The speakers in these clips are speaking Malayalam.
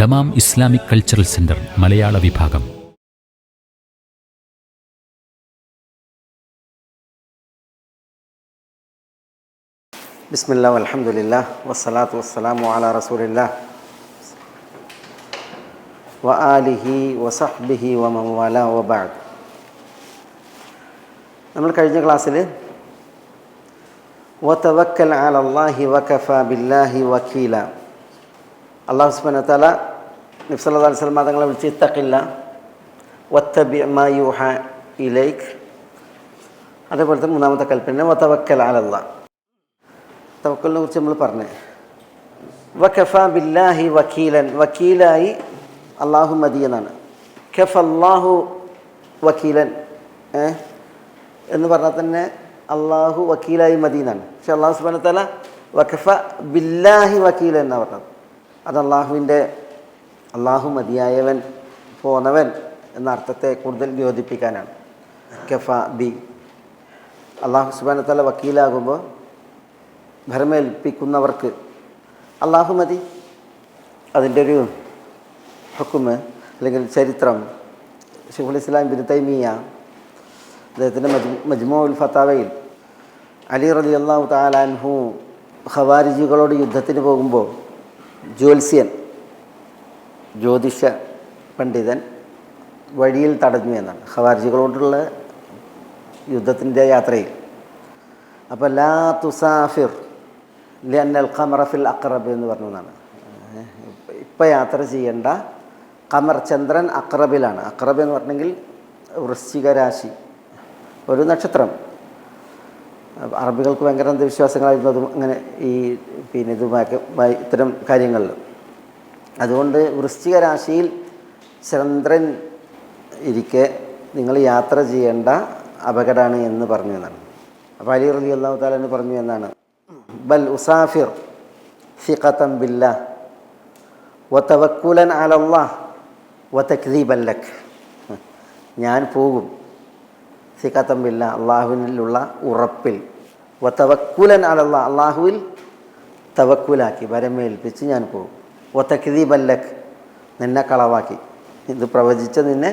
ദമാം ഇസ്ലാമിക് കൾച്ചറൽ സെന്റർ മലയാള വിഭാഗം. ബിസ്മില്ലാ വൽഹംദുലില്ലാ വസ്സലാത്തു വസ്സലാമു അലാ റസൂലില്ലാ വ ആലിഹി വസഹ്ബിഹി വമൻ വാലാ വബഅദ്. നമ്മൾ കഴിഞ്ഞ ക്ലാസ്സിൽ വതവക്കൽ അലല്ലാഹി വകഫാ ബില്ലാഹി വക്കീല, അല്ലാഹു സുബ്ഹാനഹു വ തആല നബി സല്ലല്ലാഹു അലൈഹി വസല്ലം തങ്ങളെ വിളിച്ച് ഇത്തഖില്ല വത്തബി മാ യൂഹാ ഇലൈക്, അതേപോലെ തന്നെ മൂന്നാമത്തെ കൽപ്പന വതവക്കൽ അലല്ലാഹ്. തവക്കലിനെ കുറിച്ച് നമ്മൾ പറഞ്ഞു. വകഫാ ബില്ലാഹി വക്കീലൻ, വക്കീലായി അള്ളാഹു മതി എന്നാണ്. കഫല്ലാഹു വക്കീലൻ എന്ന് പറഞ്ഞാൽ തന്നെ അള്ളാഹു വക്കീലായി മതി എന്നാണ്. പക്ഷെ അള്ളാഹു സുബ്ഹാനഹു വ തആല വകഫ ബില്ലാഹി വക്കീലൻ എന്നാണ് പറഞ്ഞത്. അത് അള്ളാഹു മതിയായവൻ, പോന്നവൻ എന്ന അർത്ഥത്തെ കൂടുതൽ യോജിപ്പിക്കാനാണ്. കഫ ബി, അള്ളാഹു സുബ്ഹാനഹു വ തആല വക്കീലാകുമ്പോൾ ഭരമേൽപ്പിക്കുന്നവർക്ക് അള്ളാഹു മതി. അതിൻ്റെ ഒരു ഹുക്കുമ് അല്ലെങ്കിൽ ചരിത്രം ശൈഖുൽ ഇസ്ലാം ഇബ്നു തൈമിയ്യ അദ്ദേഹത്തിൻ്റെ മജ്മൂഉൽ ഫതാവയിൽ അലി റളിയല്ലാഹു തആല അൻഹു ഖവാരിജികളോട് യുദ്ധത്തിന് പോകുമ്പോൾ ജ്യോതിഷ പണ്ഡിതൻ വഴിയിൽ തടഞ്ഞു എന്നാണ്, ഖവാരിജികളോടുള്ള യുദ്ധത്തിൻ്റെ യാത്രയിൽ. അപ്പോൾ ലാ തുസാഫിർ ലിഅന്നൽ ഖമറ ഫിൽ അഖ്റബ് എന്ന് പറഞ്ഞു എന്നാണ്. ഇപ്പം യാത്ര ചെയ്യേണ്ട, ഖമർ ചന്ദ്രൻ അഖ്റബിലാണ്. അഖ്റബ് എന്ന് പറഞ്ഞെങ്കിൽ വൃശ്ചിക രാശി, ഒരു നക്ഷത്രം. അറബികൾക്ക് ഭയങ്കര അന്ധവിശ്വാസങ്ങളായിരുന്നു അതും അങ്ങനെ ഇതുമായി ഇത്തരം കാര്യങ്ങളിൽ. അതുകൊണ്ട് വൃശ്ചിക രാശിയിൽ ചന്ദ്രൻ ഇരിക്കെ നിങ്ങൾ യാത്ര ചെയ്യേണ്ട അപകടമാണ് എന്ന് പറഞ്ഞു എന്നാണ്. അപ്പോൾ അലി റളിയല്ലാഹു തആല എന്ന് പറഞ്ഞു എന്നാണ്, ബൽ ഉസാഫിർ സിഖതൻ ബില്ലാഹ് വതവക്കുലൻ അലല്ലാഹ് വതക്ദീബൻ ലക്. ഞാൻ പോകും സിഖതൻ ബില്ലാഹ്, അള്ളാഹുവിനുള്ള ഉറപ്പിൽ, വതവക്കുലൻ അലല്ലാഹ്, അള്ളാഹുവിൽ തവക്കുലാക്കി ഭരമേൽപ്പിച്ച് ഞാൻ പോകും, വതക്ദീബൻ ലക്, നിന്നെ കളവാക്കി, ഇത് പ്രവചിച്ച നിന്നെ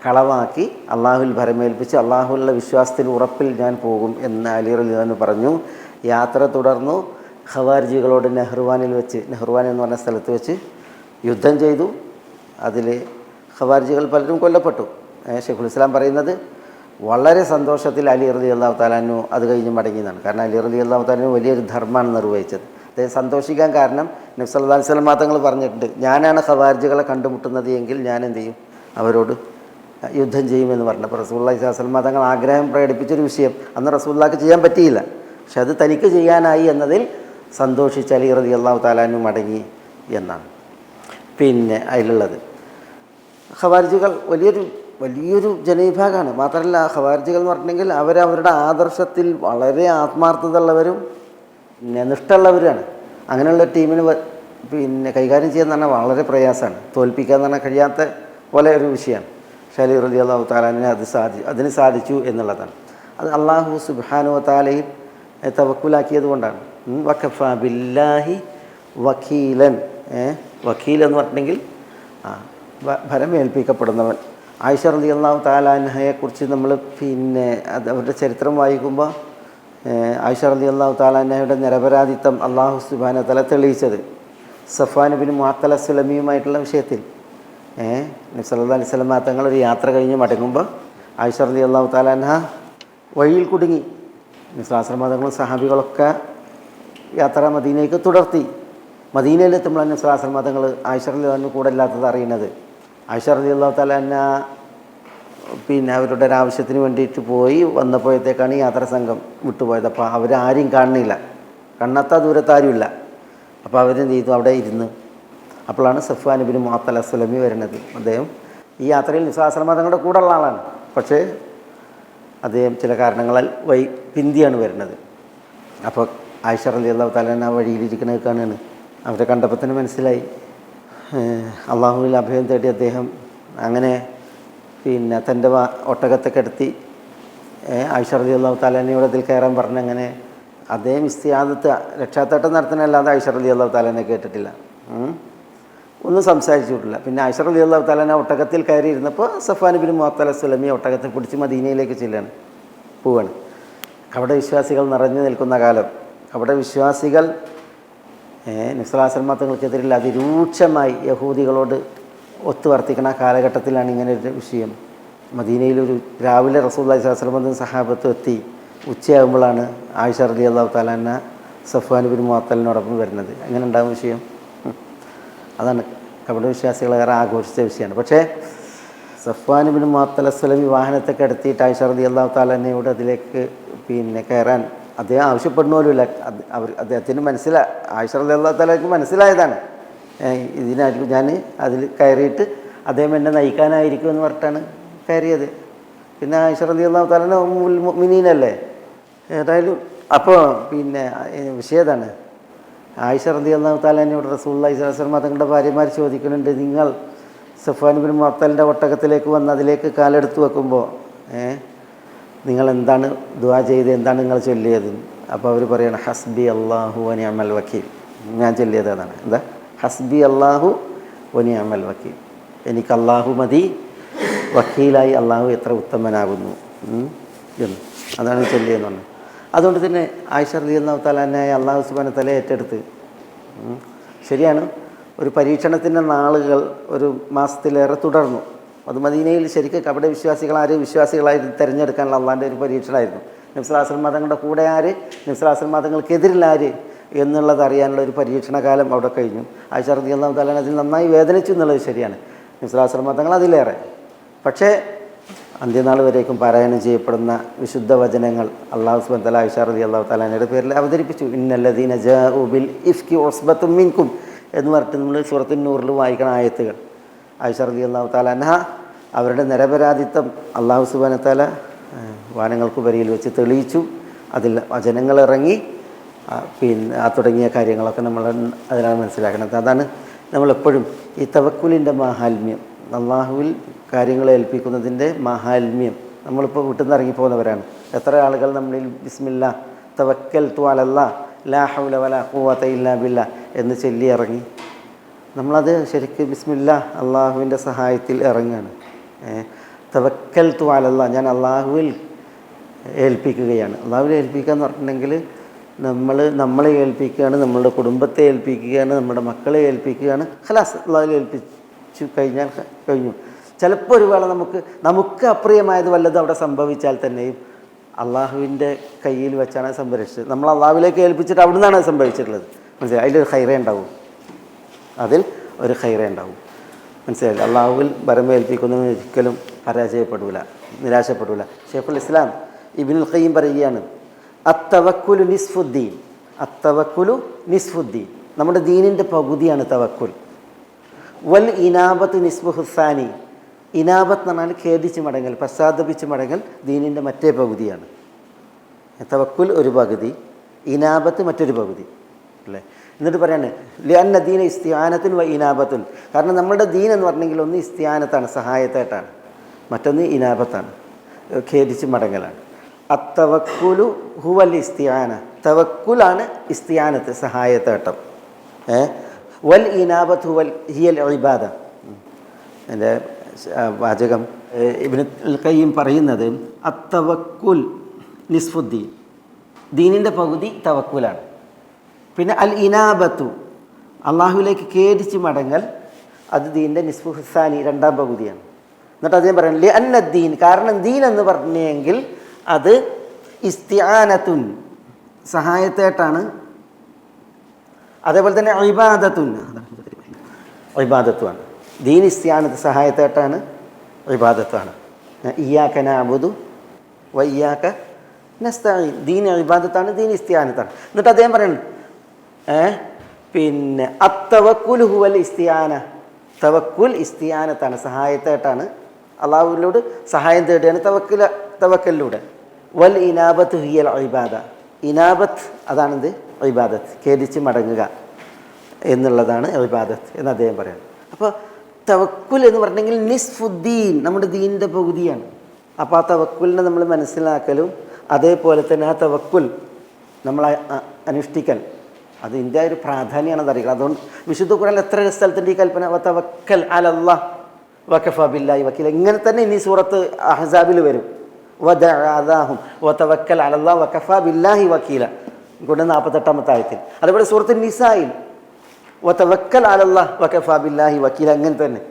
കളവാക്കി അള്ളാഹുവിൽ ഭരമേൽപ്പിച്ച് അള്ളാഹുവിലുള്ള വിശ്വാസത്തിൽ ഉറപ്പിൽ ഞാൻ പോകും എന്ന് അലി റളിയല്ലാഹു പറഞ്ഞു. യാത്ര തുടർന്നു. ഖവാരിജികളോട് നെഹ്റുവാൻ എന്ന് പറഞ്ഞ സ്ഥലത്ത് വെച്ച് യുദ്ധം ചെയ്തു. അതിൽ ഖവാരിജികൾ പലരും കൊല്ലപ്പെട്ടു. ശൈഖുൽ ഇസ്ലാം പറയുന്നത് വളരെ സന്തോഷത്തിൽ അലി റളിയല്ലാഹു തആല അൻഹു അത് കഴിഞ്ഞ് മടങ്ങിയെന്നാണ്. കാരണം അലി റളിയല്ലാഹു തആല അൻഹു വലിയൊരു ധർമ്മമാണ് നിർവഹിച്ചത്. അദ്ദേഹം സന്തോഷിക്കാൻ കാരണം നബി സല്ലല്ലാഹു അലൈഹി വസല്ലം തങ്ങൾ പറഞ്ഞിട്ടുണ്ട്, ഞാനാണ് ഖവാരിജികളെ കണ്ടുമുട്ടുന്നത് എങ്കിൽ ഞാൻ എന്ത് ചെയ്യും, അവരോട് യുദ്ധം ചെയ്യുമെന്ന് പറഞ്ഞു. അപ്പോൾ റസൂലുള്ളാഹി സ്വല്ലല്ലാഹു അലൈഹി വസല്ലം തങ്ങൾ ആഗ്രഹം പ്രകടിപ്പിച്ചൊരു വിഷയം അന്ന് റസൂലുള്ളാഹിക്ക് ചെയ്യാൻ പറ്റിയില്ല. പക്ഷെ അത് തനിക്ക് ചെയ്യാനായി എന്നതിൽ സന്തോഷിച്ച് അലി റളിയല്ലാഹു തആല അൻഹു മടങ്ങി എന്നാണ്. പിന്നെ അതിലുള്ളത് ഖവാരിജികൾ വലിയൊരു ജനവിഭാഗമാണ്. മാത്രമല്ല ഖവാരിജികൾ എന്ന് പറഞ്ഞിട്ടുണ്ടെങ്കിൽ അവരവരുടെ ആദർശത്തിൽ വളരെ ആത്മാർത്ഥത ഉള്ളവരും നിഷ്ഠയുള്ളവരാണ്. അങ്ങനെയുള്ള ടീമിന് കൈകാര്യം ചെയ്യാന്ന് പറഞ്ഞാൽ വളരെ പ്രയാസമാണ്. തോൽപ്പിക്കുക എന്ന് പറഞ്ഞാൽ കഴിയാത്ത പോലെ ഒരു വിഷയമാണ്. പക്ഷേ അലി റളിയല്ലാഹു തആല അതിന് സാധിച്ചു എന്നുള്ളതാണ്. അത് അല്ലാഹു സുബ്ഹാനഹു വ തആലയിൽ തവക്കുലാക്കിയത് കൊണ്ടാണ്. വകഫാ ബില്ലാഹി വക്കീലൻ, വക്കീൽ എന്ന് പറഞ്ഞിട്ടുണ്ടെങ്കിൽ ഭരമേൽപ്പിക്കപ്പെടുന്നവൻ. ആയിഷ റളിയല്ലാഹു തആല അൻഹയെക്കുറിച്ച് നമ്മൾ അവരുടെ ചരിത്രം വായിക്കുമ്പോൾ ആയിഷ റളിയല്ലാഹു തആല അൻഹയുടെ നിരപരാധിത്വം അല്ലാഹു സുബ്ഹാനഹു വ തആല തെളിയിച്ചത് സഫ്വാൻ ബിൻ മുഅത്തൽ അസ്സലമിയുമായിട്ടുള്ള വിഷയത്തിൽ. നബി സല്ലല്ലാഹു അലൈഹി വസല്ലം തങ്ങൾ ഒരു യാത്ര കഴിഞ്ഞ് മടങ്ങുമ്പോൾ ആയിഷ റളിയല്ലാഹു തആല അൻഹ വഴിയിൽ കുടുങ്ങി. നബി സല്ലല്ലാഹു അലൈഹി വസല്ലം തങ്ങളും സഹാബികളൊക്കെ യാത്ര മദീനയ്ക്ക് തുടർത്തി. മദീനയിലെത്തുമ്പോൾ നബി സല്ലല്ലാഹു അലൈഹി വസല്ലം തങ്ങൾ ആയിഷ റളിയല്ലാഹു അൻഹ കൂടെ ഇല്ലാത്തത് അറിയുന്നത്. ആയിഷ റളിയല്ലാഹു തആല അൻഹ അവരുടെ ഒരാവശ്യത്തിന് വേണ്ടിയിട്ട് പോയി വന്നപ്പോഴത്തേക്കാണ് യാത്രാ സംഘം വിട്ടുപോയത്. അപ്പോൾ അവരാരും കാണുന്നില്ല, കണ്ണെത്താ ദൂരത്താരുമില്ല. അപ്പോൾ അവരെന്ത് ചെയ്തു, അവിടെ ഇരുന്ന്. അപ്പോഴാണ് സഫ്വാൻ ബിൻ മുഅത്തൽ അസ്സലമി വരുന്നത്. അദ്ദേഹം ഈ യാത്രയിൽ നബി സല്ലല്ലാഹു അലൈഹി വസല്ലം തങ്ങളുടെ കൂടെയുള്ള ആളാണ്. പക്ഷേ അദ്ദേഹം ചില കാരണങ്ങളാൽ പിന്തിയാണ് വരുന്നത്. അപ്പോൾ ആയിഷ റളിയല്ലാഹു തആല ആ വഴിയിലിരിക്കുന്നത് കാണുകയാണ്. അവരെ കണ്ടപ്പോൾ തന്നെ മനസ്സിലായി അള്ളാഹുവിൽ അഭയം തേടി അദ്ദേഹം അങ്ങനെ തൻ്റെ ഒട്ടകത്തെ കിടത്തി ആയിഷ റളിയല്ലാഹു തആലയോട് അതിൽ കയറാൻ പറഞ്ഞങ്ങനെ അദ്ദേഹം ഇസ്തിആദത്ത് രക്ഷാത്തട്ടം നടത്തുന്നതല്ലാതെ ആയിഷ റളിയല്ലാഹു തആലയെ കേട്ടിട്ടില്ല. ഒന്നും സംസാരിച്ചിട്ടില്ല. പിന്നെ ആയിഷ റളിയല്ലാഹു തആല ഒട്ടകത്തിൽ കയറി ഇരുന്നപ്പോൾ സഫ്വാൻ ഇബ്നു മുഅത്തൽ അസ്സലമി ഒട്ടകത്തെ പിടിച്ച് മദീനയിലേക്ക് ചെല്ലുകയാണ്, പോവുകയാണ്. അവിടെ വിശ്വാസികൾ നിറഞ്ഞു നിൽക്കുന്ന കാലം, അവിടെ വിശ്വാസികൾ നബി സ്വല്ലല്ലാഹു അലൈഹി വസല്ലം തങ്ങൾക്കെതിരിൽ അതിരൂക്ഷമായി യഹൂദികളോട് ഒത്തുവർത്തിക്കുന്ന കാലഘട്ടത്തിലാണ് ഇങ്ങനെ ഒരു വിഷയം. മദീനയിലൊരു രാവിലെ റസൂലുള്ളാഹി സ്വല്ലല്ലാഹു അലൈഹി വസല്ലം സഹാബത്ത് എത്തി. ഉച്ചയാകുമ്പോഴാണ് ആയിഷ റളിയല്ലാഹു തആല അൻഹ സഫ്വാൻ ഇബ്നു മുഅത്തലിനോടൊപ്പം വരുന്നത്. എങ്ങനെ ഉണ്ടാകും വിഷയം? അതാണ് അവിടെ വിശ്വാസികൾ ഏറെ ആഘോഷിച്ച വിഷയമാണ്. പക്ഷേ സഫ്വാൻ ഇബ്നു മുഅത്തൽ അസ്സലമി വാഹനത്തെ കിടത്തിയിട്ട് ആയിഷ റളിയല്ലാഹു തആല അൻഹയോട് അതിലേക്ക് കയറാൻ അദ്ദേഹം ആവശ്യപ്പെടുന്നപോലുമില്ല. അദ്ദേഹത്തിന് ആയിഷ റളിയല്ലാഹു തആലയ്ക്ക് മനസ്സിലായതാണ് ഇതിനായിരിക്കും ഞാൻ അതിൽ കയറിയിട്ട് അദ്ദേഹം എന്നെ നയിക്കാനായിരിക്കും എന്ന് പറഞ്ഞിട്ടാണ് കയറിയത്. പിന്നെ ആയിഷ റളിയല്ലാഹു തആല ഉമ്മുൽ മുഅ്മിനീനല്ലേ. ഏതായാലും അപ്പോൾ വിഷയം ഇതാണ്. ആയിഷ റളിയല്ലാഹു തആലയോട് റസൂലുള്ളാഹി സ്വല്ലല്ലാഹു അലൈഹി വസല്ലം തങ്ങളുടെ ഭാര്യമാർ ചോദിക്കുന്നുണ്ട്, നിങ്ങൾ സഫ്വാൻ ഇബ്നു മുഅത്തലിൻ്റെ ഒട്ടകത്തിലേക്ക് വന്ന് അതിലേക്ക് കാലെടുത്ത് വെക്കുമ്പോൾ നിങ്ങൾ എന്താണ് ദുആ ചെയ്ത്, എന്താണ് നിങ്ങൾ ചൊല്ലിയത്? അപ്പോൾ അവർ പറയണം ഹസ്ബി അല്ലാഹു വ നിഅമൽ വക്കീൽ. ഞാൻ ചൊല്ലിയത് അതാണ്. എന്താ? ഹസ്ബി അല്ലാഹു വ നിഅമൽ വക്കീൽ. എനിക്ക് അള്ളാഹു മതി, വക്കീലായി അള്ളാഹു എത്ര ഉത്തമനാകുന്നു എന്ന്. അതാണ് ചൊല്ലിയെന്ന് പറഞ്ഞത്. അതുകൊണ്ട് തന്നെ ആയിഷ റളിയല്ലാഹു തആല അൻഹയെ അള്ളാഹു സുബ്ഹാനഹു വ തആല ഏറ്റെടുത്ത്. ശരിയാണ്, ഒരു പരീക്ഷണത്തിൻ്റെ നാളുകൾ ഒരു മാസത്തിലേറെ തുടർന്നു. അത് മദീനയിൽ ശരിക്കും അവിടെ വിശ്വാസികളായി തിരഞ്ഞെടുക്കാനുള്ള അള്ളാഹിൻ്റെ ഒരു പരീക്ഷണമായിരുന്നു. നബി സ്വല്ലല്ലാഹു അലൈഹി വസല്ലം തങ്ങളുടെ കൂടെ ആര്, നബി സ്വല്ലല്ലാഹു അലൈഹി വസല്ലം തങ്ങൾക്കെതിരിൽ ആര് എന്നുള്ളത് അറിയാനുള്ള ഒരു പരീക്ഷണകാലം അവിടെ കഴിഞ്ഞു. ആയിഷ റളിയല്ലാഹു തആല അതിൽ നന്നായി വേദനിച്ചു എന്നുള്ളത് ശരിയാണ്. നബി സ്വല്ലല്ലാഹു അലൈഹി വസല്ലം തങ്ങൾ അതിലേറെ. പക്ഷേ അന്ത്യനാൾ വരേക്കും പാരായണം ചെയ്യപ്പെടുന്ന വിശുദ്ധ വചനങ്ങൾ അല്ലാഹു സുബ്ഹാനഹു വ തആല ആയിഷ റളിയല്ലാഹു തആലയുടെ പേരിൽ അവതരിപ്പിച്ചു. ഇന്നല്ലദീന ജാഉ ബിൽ ഇഫ്കി ഉസ്ബത്തും മിൻകും എന്ന് പറഞ്ഞിട്ട് നമ്മൾ സൂറത്തുൻ നൂറിൽ വായിക്കുന്ന ആയത്തുകൾ. ആയിഷ റളിയല്ലാഹു തആല അൻഹ അവരുടെ നിരപരാധിത്വം അല്ലാഹു സുബ്ഹാനഹു വ തആല വാനങ്ങൾക്കുപരിയിൽ വെച്ച് തെളിയിച്ചു. അതിൽ വചനങ്ങൾ ഇറങ്ങി. തുടങ്ങിയ കാര്യങ്ങളൊക്കെ നമ്മൾ അതിനാണ് മനസ്സിലാക്കുന്നത്. അതാണ് നമ്മളെപ്പോഴും ഈ തവക്കുലിൻ്റെ മാഹാത്മ്യം, അള്ളാഹുവിൽ കാര്യങ്ങൾ ഏൽപ്പിക്കുന്നതിൻ്റെ മാഹാത്മ്യം. നമ്മളിപ്പോൾ വീട്ടിൽ നിന്ന് ഇറങ്ങിപ്പോകുന്നവരാണ്. എത്ര ആളുകൾ നമ്മളിൽ ബിസ്മില്ലാ തവക്കൽതു അലല്ലാഹ് ലാ ഹൗല വലാ ഖുവത ഇല്ലാ ബില്ലാ എന്ന് ചൊല്ലി ഇറങ്ങി. നമ്മളത് ശരിക്കും ബിസ്മില്ലാ അള്ളാഹുവിൻ്റെ സഹായത്തിൽ ഇറങ്ങുകയാണ്. തവക്കൽതു അലല്ലാഹ്, ഞാൻ അള്ളാഹുവിൽ ഏൽപ്പിക്കുകയാണ്. അള്ളാഹുവിൽ ഏൽപ്പിക്കുക എന്ന് പറഞ്ഞിട്ടുണ്ടെങ്കിൽ നമ്മളെ ഏൽപ്പിക്കുകയാണ്, നമ്മളുടെ കുടുംബത്തെ ഏൽപ്പിക്കുകയാണ്, നമ്മുടെ മക്കളെ ഏൽപ്പിക്കുകയാണ്. ഖലാസ്, അള്ളാഹുവിൽ ഏൽപ്പിച്ചു കഴിഞ്ഞാൽ കഴിഞ്ഞു. ചിലപ്പോൾ ഒരു വേള നമുക്ക് അപ്രിയമായത് വല്ലതും അവിടെ സംഭവിച്ചാൽ തന്നെയും അള്ളാഹുവിൻ്റെ കയ്യിൽ വെച്ചാണ് സംഭരിച്ചത്. നമ്മൾ അള്ളാഹുവിലേക്ക് ഏൽപ്പിച്ചിട്ട് അവിടെ നിന്നാണ് സംഭവിച്ചിട്ടുള്ളത്. മനസ്സിലായി? അതിലൊരു ഖൈറേ ഉണ്ടാവും, അതിൽ ഒരു ഖൈറേ ഉണ്ടാവും. മനസ്സിലായില്ല? അള്ളാഹുവിൽ ഭരമേൽപ്പിക്കുന്നതിന് ഒരിക്കലും പരാജയപ്പെടില്ല, നിരാശപ്പെടില്ല. ഷെയ്ഖുൽ ഇസ്ലാം ഇബ്നുൽ ഖയ്യിം പറയുകയാണ്, അത്തവക്കുലു നിസ്ഫുദ്ദീൻ. അത്തവക്കുലു നിസ്ഫുദ്ദീൻ, നമ്മുടെ ദീനിൻ്റെ പകുതിയാണ് തവക്കുൽ. വൽ ഇനാബത്ത് നിസ്ബുഹുസാനി. ഇനാബത്ത് എന്ന് പറഞ്ഞാൽ ഖേദിച്ച് മടങ്ങൽ, പശ്ചാത്തപിച്ച് മടങ്ങൽ ദീനിൻ്റെ മറ്റേ പകുതിയാണ്. തവക്കുൽ ഒരു പകുതി, ഇനാബത്ത് മറ്റൊരു പകുതി അല്ലേ. എന്നിട്ട് പറയാണ് ലിഅന്ന ദീന ഇസ്തിആനത്തുൻ വ ഇനാബത്തുൻ. കാരണം നമ്മുടെ ദീൻ എന്ന് പറഞ്ഞെങ്കിൽ ഒന്ന് ഇസ്തിആനത്താണ്, സഹായത്തായിട്ടാണ്, മറ്റൊന്ന് ഇനാബത്താണ്, ഖേദിച്ച് മടങ്ങലാണ്. അത്തവക്കുലു ഹുവൽ ഇസ്തിആന. തവക്കുലാണ് ഇസ്തിആനത്ത്, സഹായത്തേട്ടം. വൽ ഇനാബത്ത് ഹിയൽ ഇബാദ. എൻ്റെ വാചകം ഇബ്നുൽ ഖയ്യിം പറയുന്നത് അത്തവക്കുൽ നിസ്ഫുദ്ദീൻ, ദീനിൻ്റെ പകുതി തവക്കുലാണ്. പിന്നെ അൽ ഇനാബത്തു, അള്ളാഹുവിലേക്ക് ഖേദിച്ച് മടങ്ങൽ, അത് ദീനിൻ്റെ നിസ്ഫു ഹുസാനി, രണ്ടാം പകുതിയാണ്. എന്നിട്ട് അദ്ദേഹം പറയുന്നത് ലിഅന്ന ദീൻ, കാരണം ദീൻ എന്ന് പറഞ്ഞെങ്കിൽ അത് ഇസ്തിആനത്തുൻ, സഹായത്തേട്ടാണ്. അതേപോലെ തന്നെ ഇബാദത്തുമാണ്. ദീൻ ഇസ്തിആനത്ത് സഹായത്തേട്ടാണ്, ഇബാദത്താണ്. ഇയ്യാക നഅ്ബുദു വ ഇയ്യാക നസ്തഈൻ. ദീൻ ഇബാദത്താണ്, ദീൻ ഇസ്തിആനത്താണ്. എന്നിട്ട് അദ്ദേഹം പറയുന്നത് പിന്നെ അത്തവക്കുൽ ഹുവൽ ഇസ്തിആന. തവക്കുൽ ഇസ്തിആനത്താണ്, സഹായത്തേട്ടാണ്. അള്ളാഹുവിനോട് സഹായം തേടുകയാണ് തവക്കലിലൂടെ. വൽ ഇനാബത്ത് ഹിയൽ ഇബാദ. ഇനാബത്ത് അതാണിത് ഇബാദത്ത്, ഖേദിച്ച് മടങ്ങുക എന്നുള്ളതാണ് ഇബാദത്ത് എന്ന് അദ്ദേഹം പറയുന്നത്. അപ്പോൾ തവക്കുൽ എന്ന് പറഞ്ഞെങ്കിൽ നിസ്ഫുദ്ദീൻ, നമ്മുടെ ദീനിൻ്റെ പകുതിയാണ്. അപ്പോൾ ആ തവക്കുലിനെ നമ്മൾ മനസ്സിലാക്കലും അതേപോലെ തന്നെ ആ തവക്കുൽ നമ്മൾ അനുഷ്ഠിക്കൽ, അതിൻ്റെ ഒരു പ്രാധാന്യമാണെന്ന് അറിയിക്കുക. അതുകൊണ്ട് വിശുദ്ധ ഖുർആനിൽ എത്ര സ്ഥലത്തിൻ്റെ ഈ കൽപ്പന വതവക്കൽ അലല്ലാഹ് വകഫാ ബില്ലാഹി വക്കീല, ഇങ്ങനെ തന്നെ ഇനി സൂറത്ത് അഹ്സാബിൽ വരും. വദഅദാഹും വതവക്കൽ അലല്ലാഹ് വകഫാ ബില്ലാഹി വക്കീല കൊണ്ട് 48-ാമത്തെ ആയത്തിൽ. അതുപോലെ സൂറത്ത് നിസായിൽ വതവക്കൽ അലല്ലാഹ് വകഫാ ബില്ലാഹി വക്കീല അങ്ങനെ തന്നെ.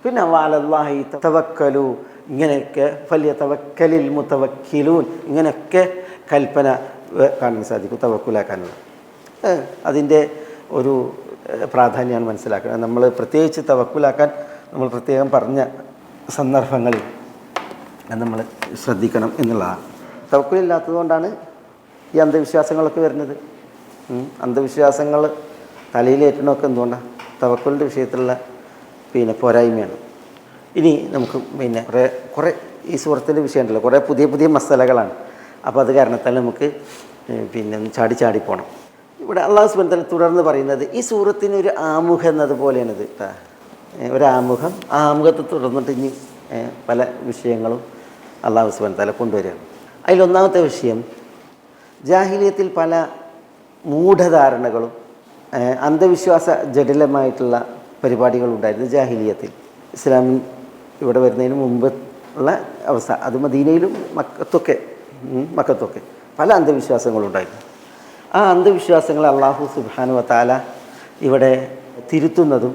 പിന്നെ വഅലല്ലാഹി തവക്കലു, ഇങ്ങനെയൊക്കെ ഫല്യതവക്കലിൽ മുതവക്കിലൂൻ, ഇങ്ങനെയൊക്കെ കൽപ്പന കാണാൻ സാധിക്കും തവക്കുലാക്കാനുള്ള. അതിൻ്റെ ഒരു പ്രാധാന്യമാണ് മനസ്സിലാക്കുന്നത്. നമ്മൾ പ്രത്യേകിച്ച് തവക്കുലാക്കാൻ നമ്മൾ പ്രത്യേകം പറഞ്ഞ സന്ദർഭങ്ങളിൽ നമ്മൾ ശ്രദ്ധിക്കണം എന്നുള്ളതാണ്. തവക്കുലില്ലാത്തത് കൊണ്ടാണ് ഈ അന്ധവിശ്വാസങ്ങളൊക്കെ വരുന്നത്. അന്ധവിശ്വാസങ്ങൾ തലയിലേറ്റണമൊക്കെ എന്തുകൊണ്ടാണ്? തവക്കുലിൻ്റെ വിഷയത്തിലുള്ള പോരായ്മയാണ്. ഇനി നമുക്ക് കുറേ ഈ സൂറത്തിൻ്റെ വിഷയമുണ്ടല്ലോ, കുറേ പുതിയ പുതിയ മസാലകളാണ്. അപ്പോൾ അത് കാരണത്താൽ നമുക്ക് ചാടി പോകണം. ഇവിടെ അള്ളാഹു സുബ്ഹാനഹു വ തആല തുടർന്ന് പറയുന്നത് ഈ സൂറത്തിനൊരു ആമുഖം എന്നതുപോലെയാണിത്. ഒരാമുഖം, ആ ആമുഖത്തെ തുടർന്നിട്ട് ഇനി പല വിഷയങ്ങളും അള്ളാഹു സുബ്ഹാനഹു വ തആല കൊണ്ടുവരികയാണ്. അതിലൊന്നാമത്തെ വിഷയം, ജാഹിലിയത്തിൽ പല മൂഢധാരണകളും അന്ധവിശ്വാസ ജടിലമായിട്ടുള്ള പരിപാടികളുണ്ടായിരുന്നു ജാഹിലിയത്തിൽ. ഇസ്ലാമിൻ ഇവിടെ വരുന്നതിന് മുമ്പ് ഉള്ള അവസ്ഥ, അത് മദീനയിലും മക്കത്തൊക്കെ പല അന്ധവിശ്വാസങ്ങളുണ്ടായിരുന്നു. ആ അന്ധവിശ്വാസങ്ങൾ അള്ളാഹു സുബ്ഹാനഹു വ തആല ഇവിടെ തിരുത്തുന്നതും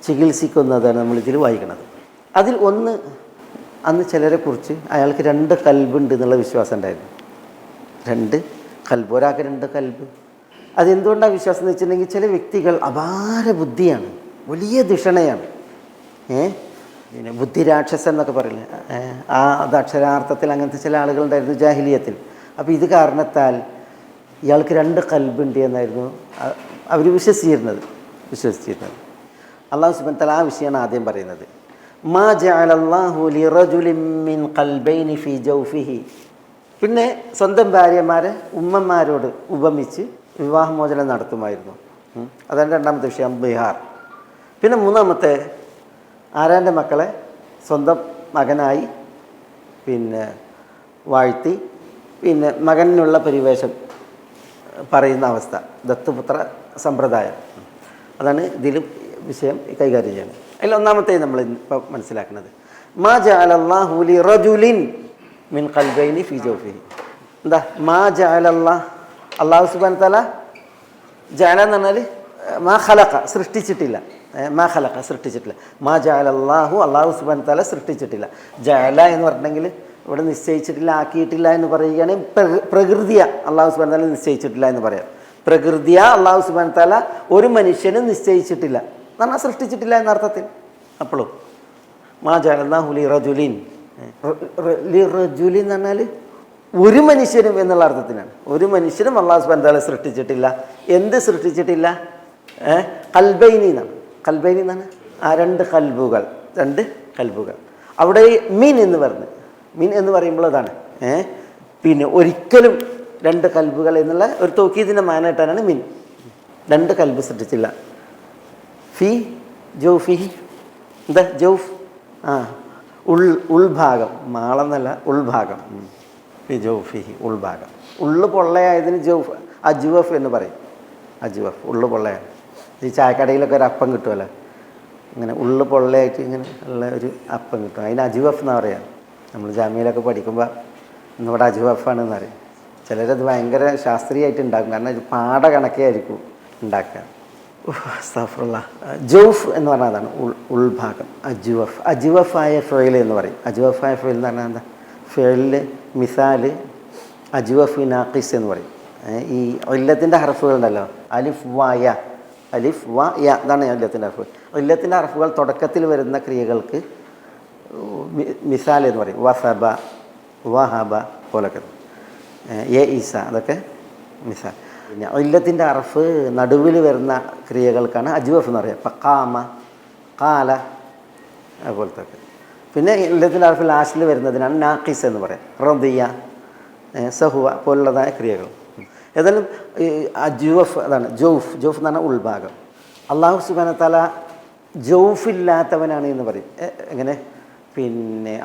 ചികിത്സിക്കുന്നതാണ് നമ്മളിതിൽ വായിക്കുന്നത്. അതിൽ ഒന്ന്, അന്ന് ചിലരെക്കുറിച്ച് അയാൾക്ക് 2 കൽബുണ്ട് എന്നുള്ള വിശ്വാസം ഉണ്ടായിരുന്നു. 2 കൽബ്, ഒരാൾക്ക് 2 കൽബ്. അതെന്തുകൊണ്ടാണ് വിശ്വാസം എന്ന് വെച്ചിട്ടുണ്ടെങ്കിൽ, ചില വ്യക്തികൾ അപാര ബുദ്ധിയാണ്, വലിയ ധിഷണയാണ്. ബുദ്ധിരാക്ഷസൻ എന്നൊക്കെ പറയില്ലേ, അത് അക്ഷരാർത്ഥത്തിൽ അങ്ങനത്തെ ചില ആളുകളുണ്ടായിരുന്നു ജാഹിലിയത്തിൽ. അപ്പോൾ ഇത് കാരണത്താൽ ഇയാൾക്ക് 2 കൽബുണ്ട് എന്നായിരുന്നു അവർ വിശ്വസിച്ചിരുന്നത്. അല്ലാഹു സുബ്ഹാനഹു വ തആല ആ വിഷയമാണ് ആദ്യം പറയുന്നത്. മാ ജഅലല്ലാഹു ലിറജുലിൻ മിൻ ഖൽബൈനി ഫീ ജൗഫിഹി. പിന്നെ സ്വന്തം ഭാര്യമാരെ ഉമ്മമാരോട് ഉപമിച്ച് വിവാഹമോചനം നടത്തുമായിരുന്നു. അതാണ് 2ാമത്തെ വിഷയം, ബിഹാർ. പിന്നെ 3ാമത്തെ, ആരാൻ്റെ മക്കളെ സ്വന്തം മകനായി വാഴ്ത്തി മകനുള്ള പരിവേഷം പറയുന്ന അവസ്ഥ, ദത്തുപുത്ര സമ്പ്രദായം. അതാണ് ഇതിൽ വിഷയം കൈകാര്യം ചെയ്യുന്നത്. അതിൽ ഒന്നാമത്തെ നമ്മൾ ഇപ്പോൾ മനസ്സിലാക്കുന്നത്, മാ ജഅലല്ലാഹു ലിറജുലിൻ മിൻ ഖൽബൈനി ഫീ ജൗഫിഹി. എന്താ മാ ജഅലല്ലാഹ്? അല്ലാഹു സുബ്ഹാനഹു വ തആല ജഅല എന്ന് പറഞ്ഞാൽ മാ ഖലഖ, സൃഷ്ടിച്ചിട്ടില്ല. സൃഷ്ടിച്ചിട്ടില്ല. മാ ജഅലല്ലാഹു, അല്ലാഹു സുബ്ഹാനഹു വ തആല സൃഷ്ടിച്ചിട്ടില്ല. ജഅല എന്ന് പറഞ്ഞിട്ടുണ്ടെങ്കിൽ ഇവിടെ നിശ്ചയിച്ചിട്ടില്ല, ആക്കിയിട്ടില്ല എന്ന് പറയുകയാണെങ്കിൽ പ്രകൃതിയ അല്ലാഹു സുബ്ഹാനഹു വ തആല നിശ്ചയിച്ചിട്ടില്ല എന്ന് പറയാം. പ്രകൃതിയ അല്ലാഹു സുബ്ഹാനഹു വ തആല ഒരു മനുഷ്യനും നിശ്ചയിച്ചിട്ടില്ല എന്ന് പറഞ്ഞാൽ സൃഷ്ടിച്ചിട്ടില്ല എന്നർത്ഥത്തിൽ. അപ്പോഴും മാ ജഅലല്ലാഹു ലിറജുലിൻ, ലിറജുലിൻ എന്ന് പറഞ്ഞാൽ ഒരു മനുഷ്യനും എന്നുള്ള അർത്ഥത്തിനാണ്. ഒരു മനുഷ്യനും അല്ലാഹു സുബ്ഹാനഹു വ തആല സൃഷ്ടിച്ചിട്ടില്ല. എന്ത് സൃഷ്ടിച്ചിട്ടില്ല? കൽബൈനി എന്നാണ്. കൽബൈനി എന്നാണ് 2 കൽബുകൾ, 2 കൽബുകൾ. അവിടെ മീൻ എന്ന് പറഞ്ഞു, മീൻ എന്ന് പറയുമ്പോൾ അതാണ് ഒരിക്കലും 2 കൽബുകൾ എന്നുള്ള ഒരു തൗക്കീദിൻ്റെ മാനായിട്ടാണ് മീൻ. 2 കൽബ് സൃഷ്ടിച്ചില്ല. ഫി ജൗഫിഹി, എന്താ ജൗഫ്? ഉൾഭാഗം, മാളെന്നല്ല, ഉൾഭാഗം. ഫി ജൗഫിഹി, ഉൾഭാഗം. ഉള്ളു പൊള്ളയായതിന് ജൗഫ്, അജ്വഫ് എന്ന് പറയും. അജ്വഫ്, ഉള്ളു പൊള്ളയാണ്. ഈ ചായക്കടയിലൊക്കെ ഒരു അപ്പം കിട്ടുമല്ലോ, ഇങ്ങനെ ഉള്ളു പൊള്ളയായിട്ട് ഇങ്ങനെ ഉള്ള ഒരു അപ്പം കിട്ടും, അതിന് അജ്വഫ് എന്ന് പറയാം. നമ്മൾ ജാമ്യയിലൊക്കെ പഠിക്കുമ്പോൾ ഇന്നിവിടെ അജ്വഫാണെന്ന് പറയും. ചിലരത് ഭയങ്കര ശാസ്ത്രീയമായിട്ട് ഉണ്ടാക്കും, കാരണം ഒരു പാട കണക്കേ ആയിരിക്കും ഉണ്ടാക്കുക. ജൗഫ് എന്ന് പറഞ്ഞാൽ അതാണ് ഉൾഭാഗം. അജ്വഫ്, അജ്വഫായ ഫെയിൽ എന്ന് പറയും. അജ്വഫായ ഫെയിൽ എന്ന് പറഞ്ഞാൽ എന്താ? ഫെയിലിൽ മിസാല് അജ്വഫ് നാഖിസ് എന്ന് പറയും. ഈ ഇല്ലത്തിൻ്റെ ഹർഫുകളുണ്ടല്ലോ, അലിഫ് വ യ, അലിഫ് വ യ, അതാണ് ഇല്ലത്തിൻ്റെ ഹർഫുകൾ. ഇല്ലത്തിൻ്റെ ഹർഫുകൾ തുടക്കത്തിൽ വരുന്ന ക്രിയകൾക്ക് മിസാൽ എന്ന് പറയും. വസബ, വഹബ പോലൊക്കെ, ഈസ, അതൊക്കെ മിസാൽ. പിന്നെ ഇല്ലത്തിൻ്റെ ഹർഫ് നടുവിൽ വരുന്ന ക്രിയകൾക്കാണ് അജ്വഫ് എന്ന് പറയുക. ഇപ്പം ഖാമ, ഖാല അതുപോലത്തെ. പിന്നെ ഇല്ലത്തിൻ്റെ ഹർഫ് ലാസ്റ്റിൽ വരുന്നതിനാണ് നാഖിസ് എന്ന് പറയാം. റദിയ, സഹുവ പോലുള്ളതായ ക്രിയകൾ. ഏതായാലും അജ്വഫ് അതാണ്. ജൗഫ്, ജൗഫ് എന്ന് പറഞ്ഞാൽ ഉൾഭാഗം. അല്ലാഹു സുബ്ഹാനഹു വ തആല ജൗഫില്ലാത്തവനാണ് എന്ന് പറയും. എങ്ങനെ?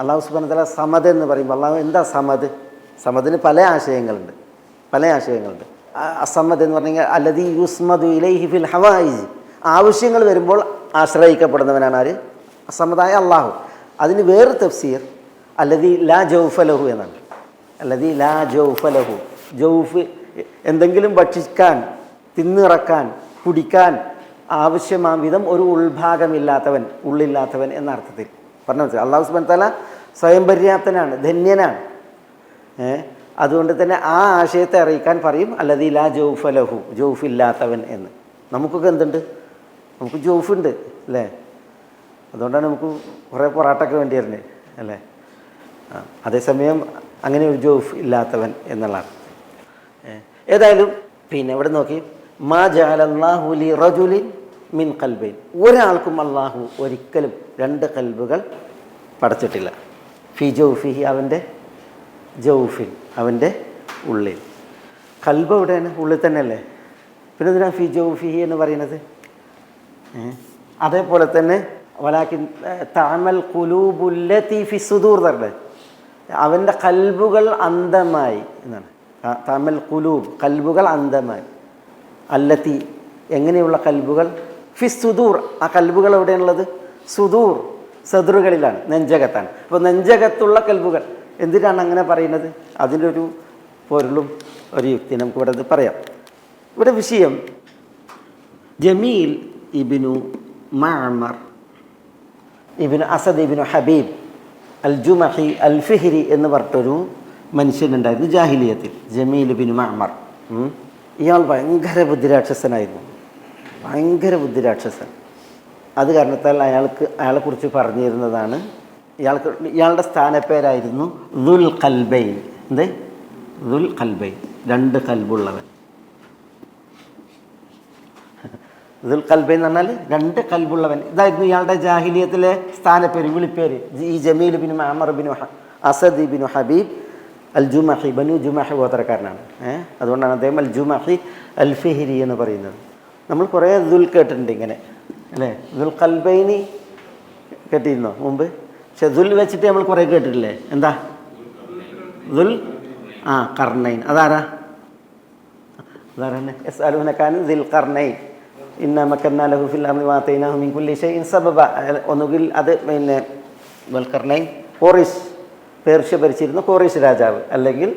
അല്ലാഹു സുബ്ഹാനഹു വ തആല സമദ് എന്ന് പറയുമ്പോൾ, അല്ലാഹു എന്താ സമദ്? സമദിന് പല ആശയങ്ങളുണ്ട്. അസമ്മദ് എന്ന് പറഞ്ഞു കഴിഞ്ഞാൽ അല്ലദീ യുസ്മദു ഇലൈഹി ഫിൽ ഹവായിജ്, ആവശ്യങ്ങൾ വരുമ്പോൾ ആശ്രയിക്കപ്പെടുന്നവനാണ് ആര്? അസമ്മദായ അള്ളാഹു. അതിന് വേറെ തഫ്സീർ അല്ലദീ ലാ ജൗഫ ലഹു എന്നാണ്. അല്ലദീ ലാ ജൗഫ ലഹു, ജൗഫ് എന്തെങ്കിലും ഭക്ഷിക്കാൻ, തിന്നിറക്കാൻ, കുടിക്കാൻ ആവശ്യമാം വിധം ഒരു ഉൾഭാഗമില്ലാത്തവൻ, ഉള്ളില്ലാത്തവൻ എന്ന അർത്ഥത്തിൽ പറഞ്ഞു മനസ്സിലായി. അള്ളാഹു സുബ്ഹാനഹു വ തആല സ്വയം പര്യാപ്തനാണ്, ധന്യനാണ്. അതുകൊണ്ട് തന്നെ ആ ആശയത്തെ അറിയിക്കാൻ പറയും അല്ലദീ ലാ ജൗഫ ലഹു, ജൗഫില്ലാത്തവൻ എന്ന്. നമുക്കൊക്കെ എന്തുണ്ട്? നമുക്ക് ജൗഫുണ്ട് അല്ലേ? അതുകൊണ്ടാണ് നമുക്ക് കുറേ പൊറാട്ടൊക്കെ വേണ്ടി വരുന്നത് അല്ലേ? അതേസമയം അങ്ങനെ ഒരു ജൗഫ് ഇല്ലാത്തവൻ എന്നുള്ള ഏതായാലും പിന്നെ ഇവിടെ നോക്കി, മാ ജഅലല്ലാഹു ലി റജുലിൻ മിൻ ഖൽബൈൻ, ഒരാൾക്കും അള്ളാഹു ഒരിക്കലും രണ്ട് കൽബുകൾ പടച്ചിട്ടില്ല. ഫി ജൗഫിഹി, അവൻ്റെ ജൗഫിൻ, അവൻ്റെ ഉള്ളിൽ. കൽബ് എവിടെയാണ്? ഉള്ളിൽ തന്നെയല്ലേ? പിന്നെ എന്തിനാണ് ഫി ജൗഫിഹി എന്ന് പറയുന്നത്? അതേപോലെ തന്നെ വലാകിൻ തഅമൽ ഖുലൂബുല്ലതി ഫി സുദൂർ തന്നെ, അവൻ്റെ കൽബുകൾ അന്ധമായി എന്നാണ്. തഅമൽ ഖുലൂബ്, കൽബുകൾ അന്ധമായി. അല്ലത്തി, എങ്ങനെയുള്ള കൽബുകൾ? ഫി സുദൂർ, ആ കൽബുകൾ എവിടെയാണുള്ളത്? സുദൂർ, സദറുകളിലാണ്, നെഞ്ചകത്താണ്. അപ്പോൾ നെഞ്ചകത്തുള്ള കൽബുകൾ. എന്തിനാണ് അങ്ങനെ പറയുന്നത്? അതിൻ്റെ ഒരു പൊരുളും ഒരു യുക്തി നമുക്ക് ഇവിടെ പറയാം. ഇവിടെ വിഷയം ജമീൽ ഇബ്നു മഅമർ ഇബ്നു അസദ് ഇബ്നു ഹബീബ് അൽ ജുമഹി അൽ ഫിഹ്രി എന്ന് പറഞ്ഞിട്ടൊരു മനുഷ്യനുണ്ടായിരുന്നു ജാഹിലിയത്തിൽ, ജമീൽ ഇബ്നു മഅമർ. ഇയാൾ ഭയങ്കര ബുദ്ധിരാക്ഷസനായിരുന്നു, ഭയങ്കര ബുദ്ധിരാക്ഷസൻ. അത് കാരണത്താൽ അയാളെക്കുറിച്ച് പറഞ്ഞിരുന്നതാണ്, ഇയാളുടെ സ്ഥാനപ്പേരായിരുന്നു ദുൽ ഖൽബൈൻ. എന്ത്? ദുൽ ഖൽബൈൻ, രണ്ട് കൽബുള്ളവൻ. ദുൽ ഖൽബൈൻ എന്ന് പറഞ്ഞാൽ രണ്ട് കൽബുള്ളവൻ. ഇതായിരുന്നു ഇയാളുടെ ജാഹിലിയത്തിലെ സ്ഥാനപ്പേര്, വിളിപ്പേര്. ഈ Jamil bin Mamar bin Asad bin Habib al Jumahi, Banu Jumahi ഗോത്രക്കാരനാണ്. അതുകൊണ്ടാണ് അദ്ദേഹം അൽ ജുമഹി അൽ ഫിഹ്രി എന്ന് പറയുന്നത്. നമ്മൾ കുറേ ദുൽ കേട്ടിട്ടുണ്ട് ഇങ്ങനെ അല്ലേ? ദുൽ ഖൽബൈനി കേട്ടിരുന്നോ മുമ്പ്? പക്ഷെ ദുൽ വെച്ചിട്ട് നമ്മൾ കുറേ കേട്ടിട്ടില്ലേ? എന്താ ദുൽ ഖർനൈൻ? അതാരാ? അതാരാണ്? യസ്അലൂനക ദിൽ ഖർനൈൻ ഇന്നാ മക്കന്നാ ലഹു ഫിൽ അർളി വആതൈനാഹു മിൻ കുല്ലി ഷൈഇൻ സബബ. ഒന്നുകിൽ അത് പിന്നെ ദുൽ ഖർനൈൻ കോറിസ്, പേർഷ്യ ഭരിച്ചിരുന്ന കോറിസ് രാജാവ്, അല്ലെങ്കിൽ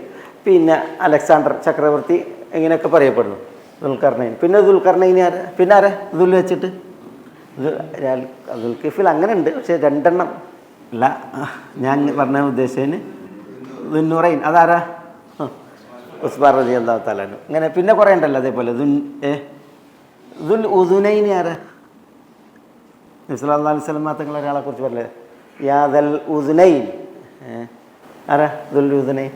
പിന്നെ അലക്സാണ്ടർ ചക്രവർത്തി, ഇങ്ങനെയൊക്കെ പറയപ്പെടുന്നു ദുൽഖർനൈൻ. പിന്നെ ദുൽഖർനൈൻ ആരാ? പിന്നെ ആരാ ദുൽ വെച്ചിട്ട്? ദുൽഖിഫിൽ അങ്ങനെ ഉണ്ട്, പക്ഷേ രണ്ടെണ്ണം അല്ല. ഞാൻ പറഞ്ഞ ഉദ്ദേശിച്ചതിന് ദുന്നൂറൈൻ, അതാരാ? ഉസ്മാൻ റളിയല്ലാഹു തആല അൻഹു. ഇങ്ങനെ പിന്നെ കുറേ ഉണ്ടല്ലോ അതേപോലെ. ദുൽ ഉദുനൈൻ ആരാ? നബി സല്ലല്ലാഹു അലൈഹി വസല്ലം തങ്ങൾ ഒരാളെ കുറിച്ച് പറഞ്ഞേ, യാ ദൽ ഉദുനൈൻ. ആരാ ദുൽ ഉദുനൈൻ?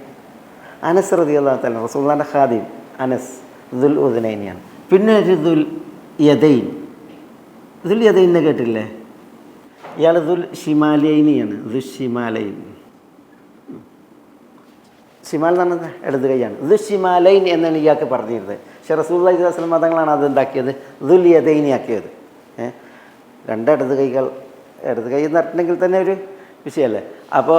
അനസ് റളിയല്ലാഹു തആല, റസൂലുള്ളാഹിന്റെ ഖാദിം അനസ് ദുൽ ഉദുനൈനിയാണ്. പിന്നെ ഒരു ദുൽ യദൈൻ. ദുൽ യദൈനെ കേട്ടില്ലേ? ഇയാൾ ദുൽ ഷിമാലൈനിയാണ്. ദുൽ ഷിമാലൈൻ, ഷിമാൽ എന്ന് പറഞ്ഞത് ഇടത് കൈയാണ്. ദുൽ ഷിമാലൈൻ എന്നാണ് ഇയാൾക്ക് പറഞ്ഞിരുന്നത്. പക്ഷേ റസൂലുള്ളാഹി സ്വല്ലല്ലാഹു അലൈഹി വസല്ലം തങ്ങളാണ് അത് ഉണ്ടാക്കിയത്, ദുൽ യദൈനി ആക്കിയത്. രണ്ട് ഇടത് കൈകൾ, ഇടത് കൈ എന്ന് പറഞ്ഞിട്ടുണ്ടെങ്കിൽ തന്നെ ഒരു വിഷയമല്ലേ? അപ്പോൾ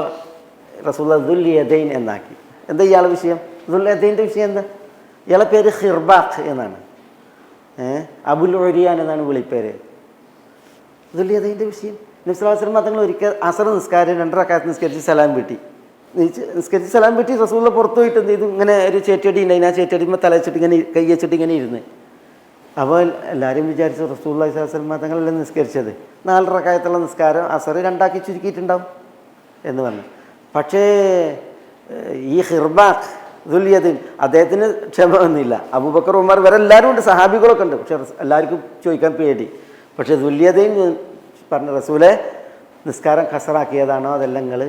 റസൂലുള്ളാഹി ദുൽ യദൈൻ എന്നാക്കി. എന്താ ഇയാളെ വിഷയം? ദുൽ യദൈൻ്റെ വിഷയം എന്താ? ഇയാളെ പേര് ഖിർബാഖ് എന്നാണ്, അബുൽ ഉരിയാൻ എന്നാണ് വിളിപ്പേര്. ദുൽ യദൈൻ്റെ വിഷയം. നബി സല്ലല്ലാഹു അലൈഹി വസല്ലം തങ്ങൾ ഒരിക്കൽ അസർ നിസ്കാരം 2 റക്അത്ത് നിസ്കരിച്ച് സലാം വീട്ടി. നിസ്കരിച്ച് സലാം വീട്ടി റസൂലുള്ള പുറത്തു പോയിട്ട് എന്ത് ചെയ്തു? ഇങ്ങനെ ഒരു ചേറ്റടി ഉണ്ടായി, ആ ചേറ്റടിയുമ്പോൾ തല വെച്ചിട്ട് ഇങ്ങനെ കൈ വെച്ചിട്ട് ഇങ്ങനെ ഇരുന്ന്. അപ്പോൾ എല്ലാവരും വിചാരിച്ചു റസൂലുള്ളാഹി സ്വല്ലല്ലാഹു അലൈഹി വസല്ലം തങ്ങളല്ലേ നിസ്കരിച്ചത്, 4 റക്അത്തുള്ള നിസ്കാരം അസർ 2 ആക്കി ചുരുക്കിയിട്ടുണ്ടാവും എന്ന് പറഞ്ഞു. പക്ഷേ ഈ ഖിർബാഖ് ദുൽ യദൈൻ, അദ്ദേഹത്തിന് ക്ഷമ ഒന്നുമില്ല. അബൂബക്കർ, ഉമർ വരെ എല്ലാവരും ഉണ്ട്, സഹാബികളൊക്കെ ഉണ്ട്. പക്ഷെ എല്ലാവർക്കും ചോദിക്കാൻ പേടി. പക്ഷേ ദുൽ യദൈൻ പറഞ്ഞ, റസൂലെ നിസ്കാരം ഖസറാക്കിയതാണോ അതെല്ലാം നിങ്ങൾ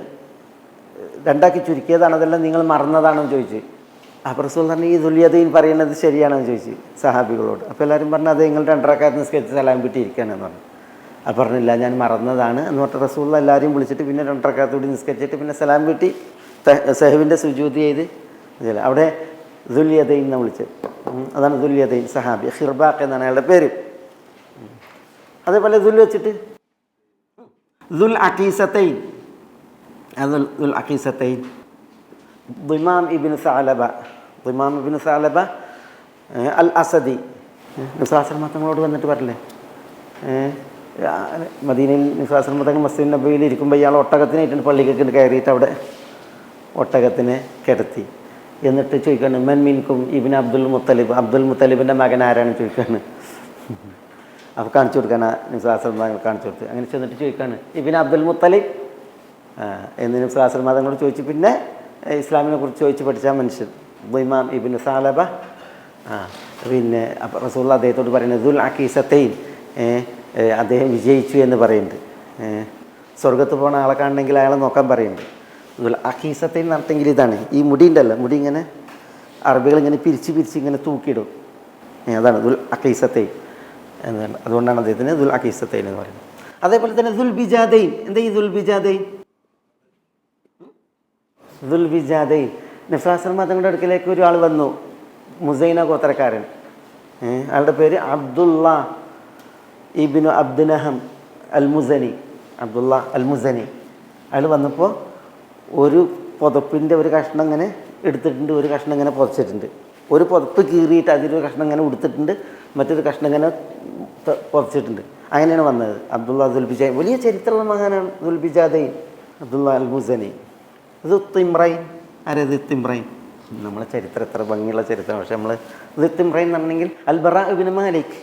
2 ആക്കി ചുരുക്കിയതാണോ അതെല്ലാം നിങ്ങൾ മറന്നതാണോ എന്ന് ചോദിച്ചു. അപ്പോൾ റസൂൽ പറഞ്ഞു ഈ ദുൽ യദൈൻ പറയുന്നത് ശരിയാണോ എന്ന് ചോദിച്ചു സഹാബികളോട്. അപ്പോൾ എല്ലാവരും പറഞ്ഞു അത് നിങ്ങൾ 2 റക്അത്ത് നിസ്കരിച്ച് സലാം വീട്ടിയിരിക്കുകയാണെന്ന് പറഞ്ഞു. അപ്പോൾ പറഞ്ഞില്ല ഞാൻ മറന്നതാണ് എന്ന് പറഞ്ഞിട്ട് റസൂൽ എല്ലാവരെയും വിളിച്ചിട്ട് പിന്നെ 2 റക്അത്ത് കൂടി നിസ്കരിച്ചിട്ട് പിന്നെ സലാം വീട്ടി സഹവിൻ്റെ സുജൂദ് ചെയ്ത് അവിടെ ദുൽ യദൈൻ എന്ന് വിളിച്ചത്. അതാണ് ദുൽ യദൈൻ സഹാബി, ഖിർബാഖ് എന്നാണ് അയാളുടെ പേര്. അതേപോലെ ദുൽ വെച്ചിട്ട് ദുൽ അഖീസത്തൈൻ, ദുൽ അഖീസത്തൈൻ ദിമാം ഇബ്നു സഅലബ. ദിമാം ഇബ്നു സഅലബ അൽ അസദി നിസ്വാശ്രമ തങ്ങളോട് വന്നിട്ട് പറയില്ലേ, മദീനയിൽ നിസ്വാശ്രമ തങ്ങൾ മസ്ജിദ് നബവിയിൽ ഇരിക്കുമ്പോൾ ഇയാൾ ഒട്ടകത്തിനായിട്ടുണ്ട് പള്ളിക്കൊക്കെ കയറിയിട്ട് അവിടെ ഒട്ടകത്തിനെ കിടത്തി. എന്നിട്ട് ചോദിക്കുകയാണ് മൻ മിൻകും ഇബ്നു അബ്ദുൽ മുത്തലിബിൻ്റെ മകൻ ആരാണെന്ന് ചോദിക്കുകയാണ്. അപ്പോൾ കാണിച്ചു കൊടുക്കാണ് നിസ്വാശ്രമ തങ്ങൾ കാണിച്ചു കൊടുത്ത്. അങ്ങനെ ചെന്നിട്ട് ചോദിക്കുകയാണ് ഇബ്നു അബ്ദുൽ മുത്തലിബ് എന്ന് നിസ്വാശ്രമ തങ്ങളോട് ചോദിച്ചു. പിന്നെ ഇസ്ലാമിനെ കുറിച്ച് ചോദിച്ച് പഠിച്ച മനുഷ്യൻ ഇമാം ഇബ്നു സാലബ. പിന്നെ അപ്പോൾ റസൂലുള്ളാഹി അദ്ദേഹത്തോട് പറയുന്നത് ദുൽ അഖീസത്തൈൻ, അദ്ദേഹം വിജയിച്ചു എന്ന് പറയുന്നുണ്ട്. സ്വർഗത്ത് പോകുന്ന ആളെ കാണണമെങ്കിൽ അയാളെ നോക്കാൻ പറയുന്നുണ്ട്. ദുൽ അഖീസത്തൈൻ നടത്തെങ്കിൽ ഇതാണ്, ഈ മുടി ഉണ്ടല്ലോ, മുടി ഇങ്ങനെ അറബികൾ ഇങ്ങനെ പിരിച്ച് ഇങ്ങനെ തൂക്കിയിടും, അതാണ് ദുൽ അഖീസത്തൈൻ എന്നാണ്. അതുകൊണ്ടാണ് അദ്ദേഹത്തിന് ദുൽ അഖീസത്തൈൻ എന്ന് പറയുന്നത്. അതേപോലെ തന്നെ ദുൽ ബിജാദൈൻ. എന്താ ഈ ദുൽ ബിജാദൈൻ? ദുൽ ബിജാദൈൻ നഫ്സാസ്ലമ തങ്ങളുടെ അടുക്കലേക്ക് ഒരാൾ വന്നു, മുസൈന ഗോത്രക്കാരൻ. അയാളുടെ പേര് അബ്ദുള്ള ഇബ്നു അബ്ദുനഹം അൽ മുസനി, അബ്ദുള്ള അൽ മുസനി. അയാൾ വന്നപ്പോൾ ഒരു പുതപ്പിൻ്റെ ഒരു കഷ്ണം ഇങ്ങനെ എടുത്തിട്ടുണ്ട്, ഒരു കഷ്ണം ഇങ്ങനെ പുതച്ചിട്ടുണ്ട്. ഒരു പുതപ്പ് കീറിയിട്ട് അതിലൊരു കഷ്ണം ഇങ്ങനെ ഉടുത്തിട്ടുണ്ട്, മറ്റൊരു കഷ്ണം ഇങ്ങനെ പുതച്ചിട്ടുണ്ട്. അങ്ങനെയാണ് വന്നത് അബ്ദുള്ള ദുൽബിജാ. വലിയ ചരിത്രമുള്ള മഹാനാണ് ദുൽബിജാദൈൻ അബ്ദുള്ള അൽ മുസനി. ദുത്തിമ്രൈൻ. ആരത് തിമ്രൈൻ? നമ്മളെ ചരിത്രം എത്ര ഭംഗിയുള്ള ചരിത്രം. പക്ഷെ നമ്മൾ ദുത്തിമ്രൈൻ എന്നുണ്ടെങ്കിൽ അൽബറാ ഇബ്നു മാലിക്,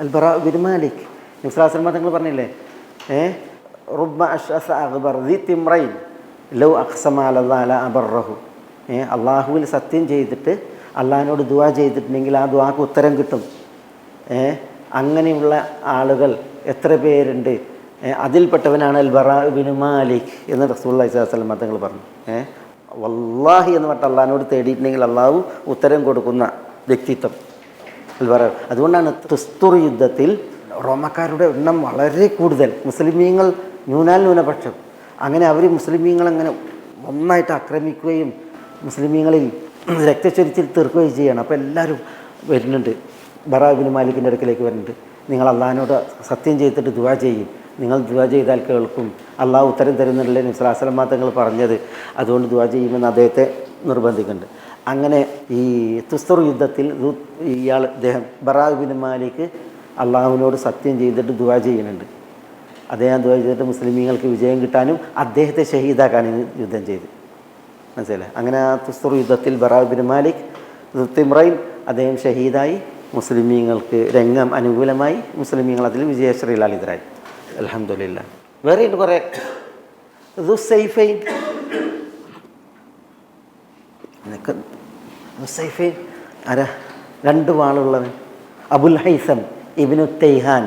അൽബറാ ഇബ്നു മാലിക് നിസ്ലാസ്ലമ തങ്ങൾ പറഞ്ഞില്ലേ, റുബ്ബ അഷ്അസ അഗ്ബർ ദി തിമ്രൈൻ ലൗ അഖ്സമ അലല്ലാഹി ല അബറഹു. അള്ളാഹുവിൽ സത്യം ചെയ്തിട്ട് അള്ളാഹിനോട് ദുആ ചെയ്തിട്ടുണ്ടെങ്കിൽ ആ ദുആക്ക് ഉത്തരം കിട്ടും. അങ്ങനെയുള്ള ആളുകൾ എത്ര പേരുണ്ട്, അതിൽപ്പെട്ടവനാണ് അൽബറാ ഇബ്നു മാലിക് എന്ന് റസൂലുള്ളാഹി സ്വല്ലല്ലാഹു അലൈഹി വസല്ലം തങ്ങൾ പറഞ്ഞു. വല്ലാഹി എന്ന് പറഞ്ഞിട്ട് അള്ളാഹിനോട് തേടിയിട്ടുണ്ടെങ്കിൽ അള്ളാഹു ഉത്തരം കൊടുക്കുന്ന വ്യക്തിത്വം അൽബറ. അതുകൊണ്ടാണ് തുസ്തുർ യുദ്ധത്തിൽ റോമക്കാരുടെ എണ്ണം വളരെ കൂടുതൽ, മുസ്ലിമീങ്ങൾ ന്യൂനാൽന്യൂനപക്ഷം. അങ്ങനെ അവർ മുസ്ലിമീങ്ങളങ്ങനെ ഒന്നായിട്ട് ആക്രമിക്കുകയും മുസ്ലിമീങ്ങളിൽ രക്തച്ചൊരിച്ചിൽ തീർക്കുകയും ചെയ്യണം. അപ്പോൾ എല്ലാവരും വരുന്നുണ്ട്, ബറാ ഇബ്നു മാലിക്കിൻ്റെ അടുക്കലേക്ക് വരുന്നുണ്ട്. നിങ്ങൾ അള്ളാഹിനോട് സത്യം ചെയ്തിട്ട് ദുആ ചെയ്യും, നിങ്ങൾ ദുആ ചെയ്താൽ കേൾക്കും, അള്ളാഹു ഉത്തരം തരുന്നില്ലേ നബി സ്വല്ലല്ലാഹു അലൈഹി വസല്ലം തങ്ങൾ പറഞ്ഞത്, അതുകൊണ്ട് ദുആ ചെയ്യുമെന്ന് അദ്ദേഹത്തെ നിർബന്ധിക്കുന്നുണ്ട്. അങ്ങനെ ഈ തുസ്തർ യുദ്ധത്തിൽ അദ്ദേഹം ബറാ ഇബ്നു മാലിക് അള്ളാഹുവിനോട് സത്യം ചെയ്തിട്ട് ദുആ ചെയ്യുന്നുണ്ട്. അദ്ദേഹം ദുആ ചെയ്തിട്ട് മുസ്ലിമീങ്ങൾക്ക് വിജയം കിട്ടാനും അദ്ദേഹത്തെ ഷഹീദാക്കാനും യുദ്ധം ചെയ്ത്, മനസ്സിലായി. അങ്ങനെ ആ തുസ്തർ യുദ്ധത്തിൽ ബറാ ഇബ്നു മാലിക് തിമ്രൈൻ അദ്ദേഹം ഷഹീദായി, മുസ്ലിമീങ്ങൾക്ക് രംഗം അനുകൂലമായി, മുസ്ലിമീങ്ങൾ അതിൽ വിജയശ്രീലാളിതരായി. അൽഹംദുലില്ലാഹ്. വേറെയുണ്ട് കുറേ. ദുസൈഫൈൻ ദുസൈഫൈൻ ആരാ? രണ്ട് വാളുള്ളവൻ. അബുൽ ഹൈസം ഇബ്നു തൈഹാൻ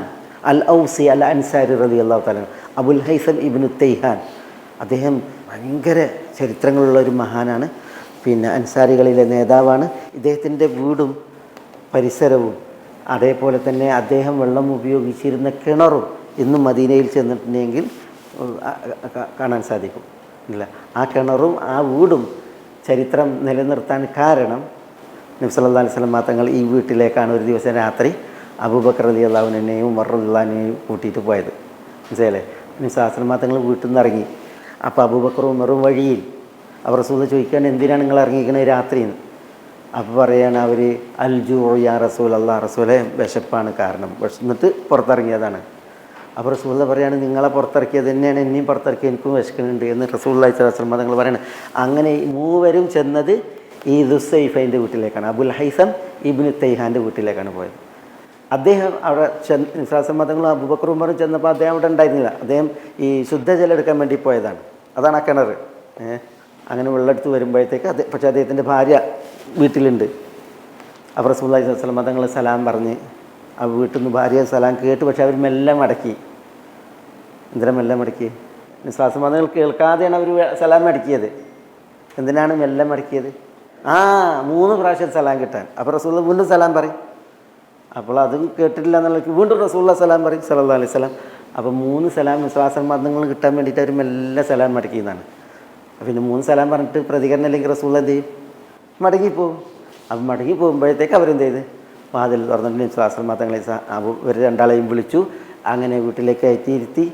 അൽ ഔസി അൽ അൻസാരി റളിയല്ലാഹു തആല. അബുൽ ഹൈസം ഇബ്നു തൈഹാൻ അദ്ദേഹം ഭയങ്കര ചരിത്രങ്ങളുള്ള ഒരു മഹാനാണ്. പിന്നെ അൻസാരികളിലെ നേതാവാണ്. ഇദ്ദേഹത്തിൻ്റെ വീടും പരിസരവും അതേപോലെ തന്നെ അദ്ദേഹം വെള്ളം ഉപയോഗിച്ചിരുന്ന കിണറും ഇന്നും മദീനയിൽ ചെന്നിട്ടുണ്ടെങ്കിൽ കാണാൻ സാധിക്കും. ഇല്ല, ആ കിണറും ആ വീടും ചരിത്രം നിലനിർത്താൻ കാരണം നബി സല്ലല്ലാഹു അലൈഹി വസല്ലം തങ്ങൾ ഈ വീട്ടിലേക്കാണ് ഒരു ദിവസം രാത്രി അബൂബക്കർ റളിയല്ലാഹു അൻഹുവിനെയും ഉമർ റളിയല്ലാഹു അൻഹുവിനെയും കൂട്ടിയിട്ട് പോയത്. മനസ്സിലായില്ലേ? നബി സല്ലല്ലാഹു അലൈഹി വസല്ലം തങ്ങൾ വീട്ടിൽ നിന്ന് ഇറങ്ങി. അപ്പോൾ അബൂബക്കറും ഉമറും വഴിയിൽ അവർ റസൂൽ ചോദിക്കുകയാണ്, എന്തിനാണ് നിങ്ങൾ ഇറങ്ങിയിരിക്കുന്നത് രാത്രിയെന്ന്? അപ്പോൾ പറയുകയാണ് അവർ, അൽ ജൂ യാ റസൂലല്ലാഹ്, റസൂലെ വിശപ്പാണ് കാരണം, വിശന്നിട്ട് പുറത്തിറങ്ങിയതാണ്. അപ്പോൾ റസൂൽ പറയാണ്, നിങ്ങളെ പുറത്തിറക്കിയത് തന്നെയാണ് എന്നെയും പുറത്തിറക്കിയത്, എനിക്കും വിശക്കുന്നുണ്ട് എന്ന് റസൂലുള്ളാഹി സ്വല്ലല്ലാഹു അലൈഹി വസല്ലം തങ്ങൾ പറയണം. അങ്ങനെ മൂവരും ചെന്നത് ഈ ദുസൈഫൈൻ്റെ വീട്ടിലേക്കാണ്. അബുൽ ഹൈസം ഇബ്നു തൈഹാൻ്റെ വീട്ടിലേക്കാണ് പോയത്. അദ്ദേഹം അവിടെ തങ്ങളും അബൂബക്കർ ഉമറും ചെന്നപ്പോൾ അദ്ദേഹം അവിടെ ഉണ്ടായിരുന്നില്ല. അദ്ദേഹം ഈ ശുദ്ധജലം എടുക്കാൻ വേണ്ടി പോയതാണ്. അതാണ് ആ കിണർ. അങ്ങനെ വെള്ളമെടുത്ത് വരുമ്പോഴത്തേക്ക് പക്ഷേ അദ്ദേഹത്തിൻ്റെ ഭാര്യ വീട്ടിലുണ്ട്. അപ്പോൾ റസൂലുള്ളാഹി സ്വല്ലല്ലാഹു അലൈഹി വസല്ലം തങ്ങൾ സലാം പറഞ്ഞ് ആ വീട്ടിൽ നിന്ന് ഭാര്യ സലാം കേട്ട്, പക്ഷേ അവർ മെല്ലെ മടക്കി. എന്തിനാ മെല്ലെ മടക്കി? തങ്ങൾ കേൾക്കാതെയാണ് അവർ സലാം മടക്കിയത്. എന്തിനാണ് മെല്ലെ മടക്കിയത്? 3 പ്രാവശ്യം സലാം കിട്ടാൻ. അപ്പോൾ റസൂലുള്ളാഹി വീണ്ടും സലാം പറയും. അപ്പോൾ അതും കേട്ടിട്ടില്ല എന്നുള്ളത് വീണ്ടും റസൂലുള്ളാഹി സലാം പറയും സല്ലല്ലാഹു അലൈഹി വസല്ലം. അപ്പോൾ 3 സലാം വിശ്വാസമതങ്ങൾ കിട്ടാൻ വേണ്ടിയിട്ട് അവർ മെല്ലെ സലാം മടക്കിയതാണ്. പിന്നെ 3 സലാം പറഞ്ഞിട്ട് പ്രതികരണം അല്ലെങ്കിൽ റസൂലുള്ളാഹി എന്ത് ചെയ്യും? മടങ്ങിപ്പോവും. അപ്പം മടങ്ങി പോകുമ്പോഴത്തേക്ക് അവരെന്ത് ചെയ്ത് വാതിൽ തുറന്നിട്ട് വിശ്വാസമതങ്ങളെ ഇവർ രണ്ടാളെയും വിളിച്ചു. അങ്ങനെ വീട്ടിലേക്ക് ഇരുത്തി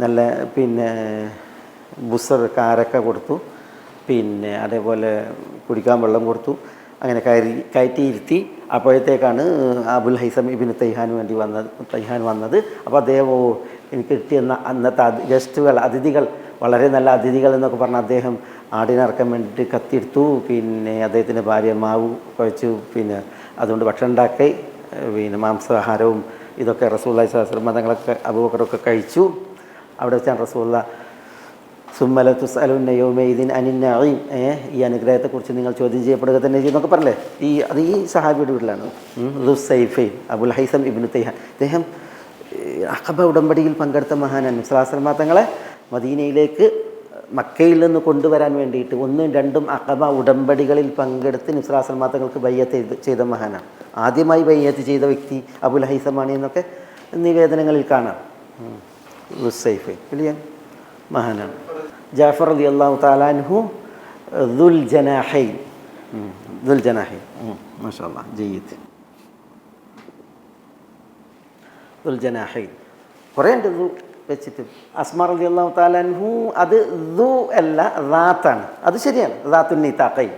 നല്ല പിന്നെ ബുസർ കാരക്ക കൊടുത്തു, പിന്നെ അതേപോലെ കുടിക്കാൻ വെള്ളം കൊടുത്തു. അങ്ങനെ കയറ്റിയിരുത്തി. അപ്പോഴത്തേക്കാണ് അബുൽ ഹൈസം ഇബ്നു തൈഹാൻ വന്നത്. അപ്പോൾ അദ്ദേഹം എനിക്ക് കിട്ടിയ അന്നത്തെ ഗസ്റ്റുകൾ, അതിഥികൾ, വളരെ നല്ല അതിഥികൾ എന്നൊക്കെ പറഞ്ഞ് അദ്ദേഹം ആടിനിറക്കാൻ വേണ്ടിയിട്ട് കത്തിയെടുത്തു. പിന്നെ അദ്ദേഹത്തിൻ്റെ ഭാര്യ മാവ് കുഴച്ചു, പിന്നെ അതുകൊണ്ട് ഭക്ഷണം ഉണ്ടാക്കി, പിന്നെ മാംസാഹാരവും ഇതൊക്കെ റസൂലുള്ളാഹി സ്വല്ലല്ലാഹു അലൈഹി വസല്ലം തങ്ങളൊക്കെ അബൂബക്കറൊക്കെ കഴിച്ചു. അവിടെ വെച്ചാണ് റസൂലുള്ള സുമ്മല തുസ്അലുന്ന യൗമഇദിൻ അനിൻ നഈം, ഈ അനുഗ്രഹത്തെക്കുറിച്ച് നിങ്ങൾ ചോദ്യം ചെയ്യപ്പെടുക തന്നെ ചെയ്യുന്നൊക്കെ പറഞ്ഞില്ലേ. ഈ സഹാബിയുടെ വീട്ടിലാണ് ദുസ്സൈഫൈൻ അബുൽ ഹൈസം ഇബ്നു തൈഹാൻ. അദ്ദേഹം അഖബ ഉടമ്പടിയിൽ പങ്കെടുത്ത മഹാനാണ്. സ്വല്ലല്ലാഹു അലൈഹി വസല്ലം തങ്ങളെ മദീനയിലേക്ക് മക്കയിൽ നിന്ന് കൊണ്ടുവരാൻ വേണ്ടിയിട്ട് 1ഉം 2ഉം അഖബ ഉടമ്പടികളിൽ പങ്കെടുത്ത് നബി സ്വല്ലല്ലാഹു അലൈഹി വസല്ലം തങ്ങൾക്ക് ബയ്യത്ത് ചെയ്ത മഹാനാണ്. ആദ്യമായി ബയ്യത്ത് ചെയ്ത വ്യക്തി അബുൽ ഹൈസമാണ് എന്നൊക്കെ നിവേദനങ്ങളിൽ കാണാം. ദുസ്സൈഫൈൻ വലിയ മഹാനാണ്. ജാഫർ റളിയല്ലാഹു തആല അൻഹു ദുൽ ജനാഹൈൻ മാഷാ അല്ലാഹ് ജയ്യിദ്. ദുൽ ജനാഹൈൻ കുറേ ഉണ്ട് ദു വെച്ചിട്ട്. അസ്മാ റളിയല്ലാഹു തആല അൻഹു അത് ദു അല്ല ദാത്താണ്. അത് ശരിയാണ്, ദാത്തുൻ നിതാഖൈൻ.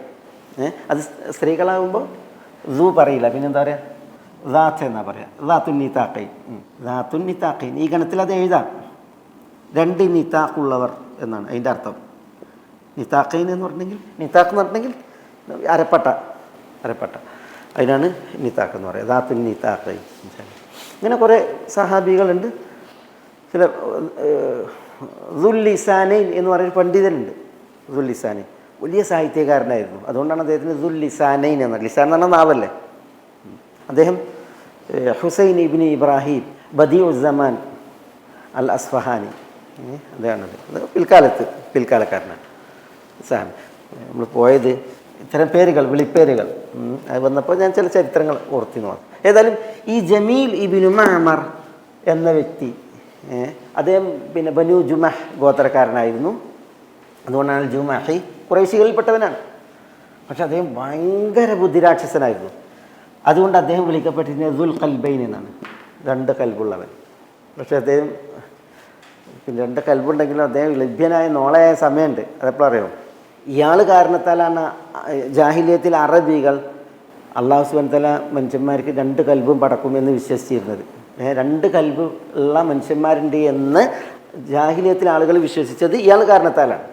അത് സ്ത്രീകളാകുമ്പോൾ ദു പറയില്ല, പിന്നെന്താ പറയുക, ദാത്ത് എന്നാ പറയുക. ദാത്തുൻ നിതാഖൈൻ ഈ ഗണത്തിൽ അത് എഴുതാം. 2 നിതാഖുള്ളവർ എന്നാണ് അതിൻ്റെ അർത്ഥം. നിതാഖൈൻ എന്ന് പറഞ്ഞെങ്കിൽ, നിതാഖ് എന്ന് പറഞ്ഞെങ്കിൽ അരപ്പട്ട, അതിനാണ് നിതാഖ് എന്ന് പറയുക. ദാത്തുൻ നിതാഖൈൻ. ഇങ്ങനെ കുറേ സഹാബികളുണ്ട്. ചില ദുല്ലിസാനൈൻ എന്ന് പറയുന്ന പണ്ഡിതനുണ്ട്. ദുല്ലിസാനൈൻ വലിയ സാഹിത്യകാരനായിരുന്നു. അതുകൊണ്ടാണ് അദ്ദേഹത്തിന് ദുല്ലിസാനൈൻ എന്ന, ലിസാൻ എന്ന് പറഞ്ഞാൽ നാവല്ലേ. അദ്ദേഹം ഹുസൈൻ ഇബ്നു ഇബ്രാഹിം ബദിഉസ്സമാൻ അൽ അസ്ഫഹാനി, അദ്ദേഹമാണത്. പിൽക്കാലക്കാരനാണ് സാൻ. നമ്മൾ പോയത് ഇത്തരം പേരുകൾ, വിളിപ്പേരുകൾ അത് വന്നപ്പോൾ ഞാൻ ചില ചരിത്രങ്ങൾ ഓർത്തിന്ന് പറഞ്ഞു. ഏതായാലും ഈ ജമീൽ ഇബ്നു മഅമർ എന്ന വ്യക്തി, അദ്ദേഹം പിന്നെ ബനു ജുമഹ് ഗോത്രക്കാരനായിരുന്നു. അതുകൊണ്ടാണ് ജുമഹി ഖുറൈശികളിൽപ്പെട്ടവനാണ്. പക്ഷെ അദ്ദേഹം ഭയങ്കര ബുദ്ധിരാക്ഷസനായിരുന്നു. അതുകൊണ്ട് അദ്ദേഹം വിളിക്കപ്പെട്ടിരുന്നത് ദുൽ ഖൽബൈൻ എന്നാണ്, 2 കൽബുള്ളവൻ. പക്ഷെ അദ്ദേഹം പിന്നെ 2 കൽബുണ്ടെങ്കിലും അദ്ദേഹം ലഭ്യനായ നോളയായ സമയമുണ്ട്. അതെപ്പോഴും അറിയാം. ഇയാൾ കാരണത്താലാണ് ജാഹിലിയത്തിൽ അറബികൾ അല്ലാഹു സുബ്ഹാനഹു വ തആല മനുഷ്യന്മാർക്ക് 2 കൽബും പടക്കുമെന്ന് വിശ്വസിച്ചിരുന്നത്. 2 കൽബ് ഉള്ള മനുഷ്യന്മാരുണ്ട് എന്ന് ജാഹിലിയത്തിൽ ആളുകൾ വിശ്വസിച്ചത് ഇയാൾ കാരണത്താലാണ്.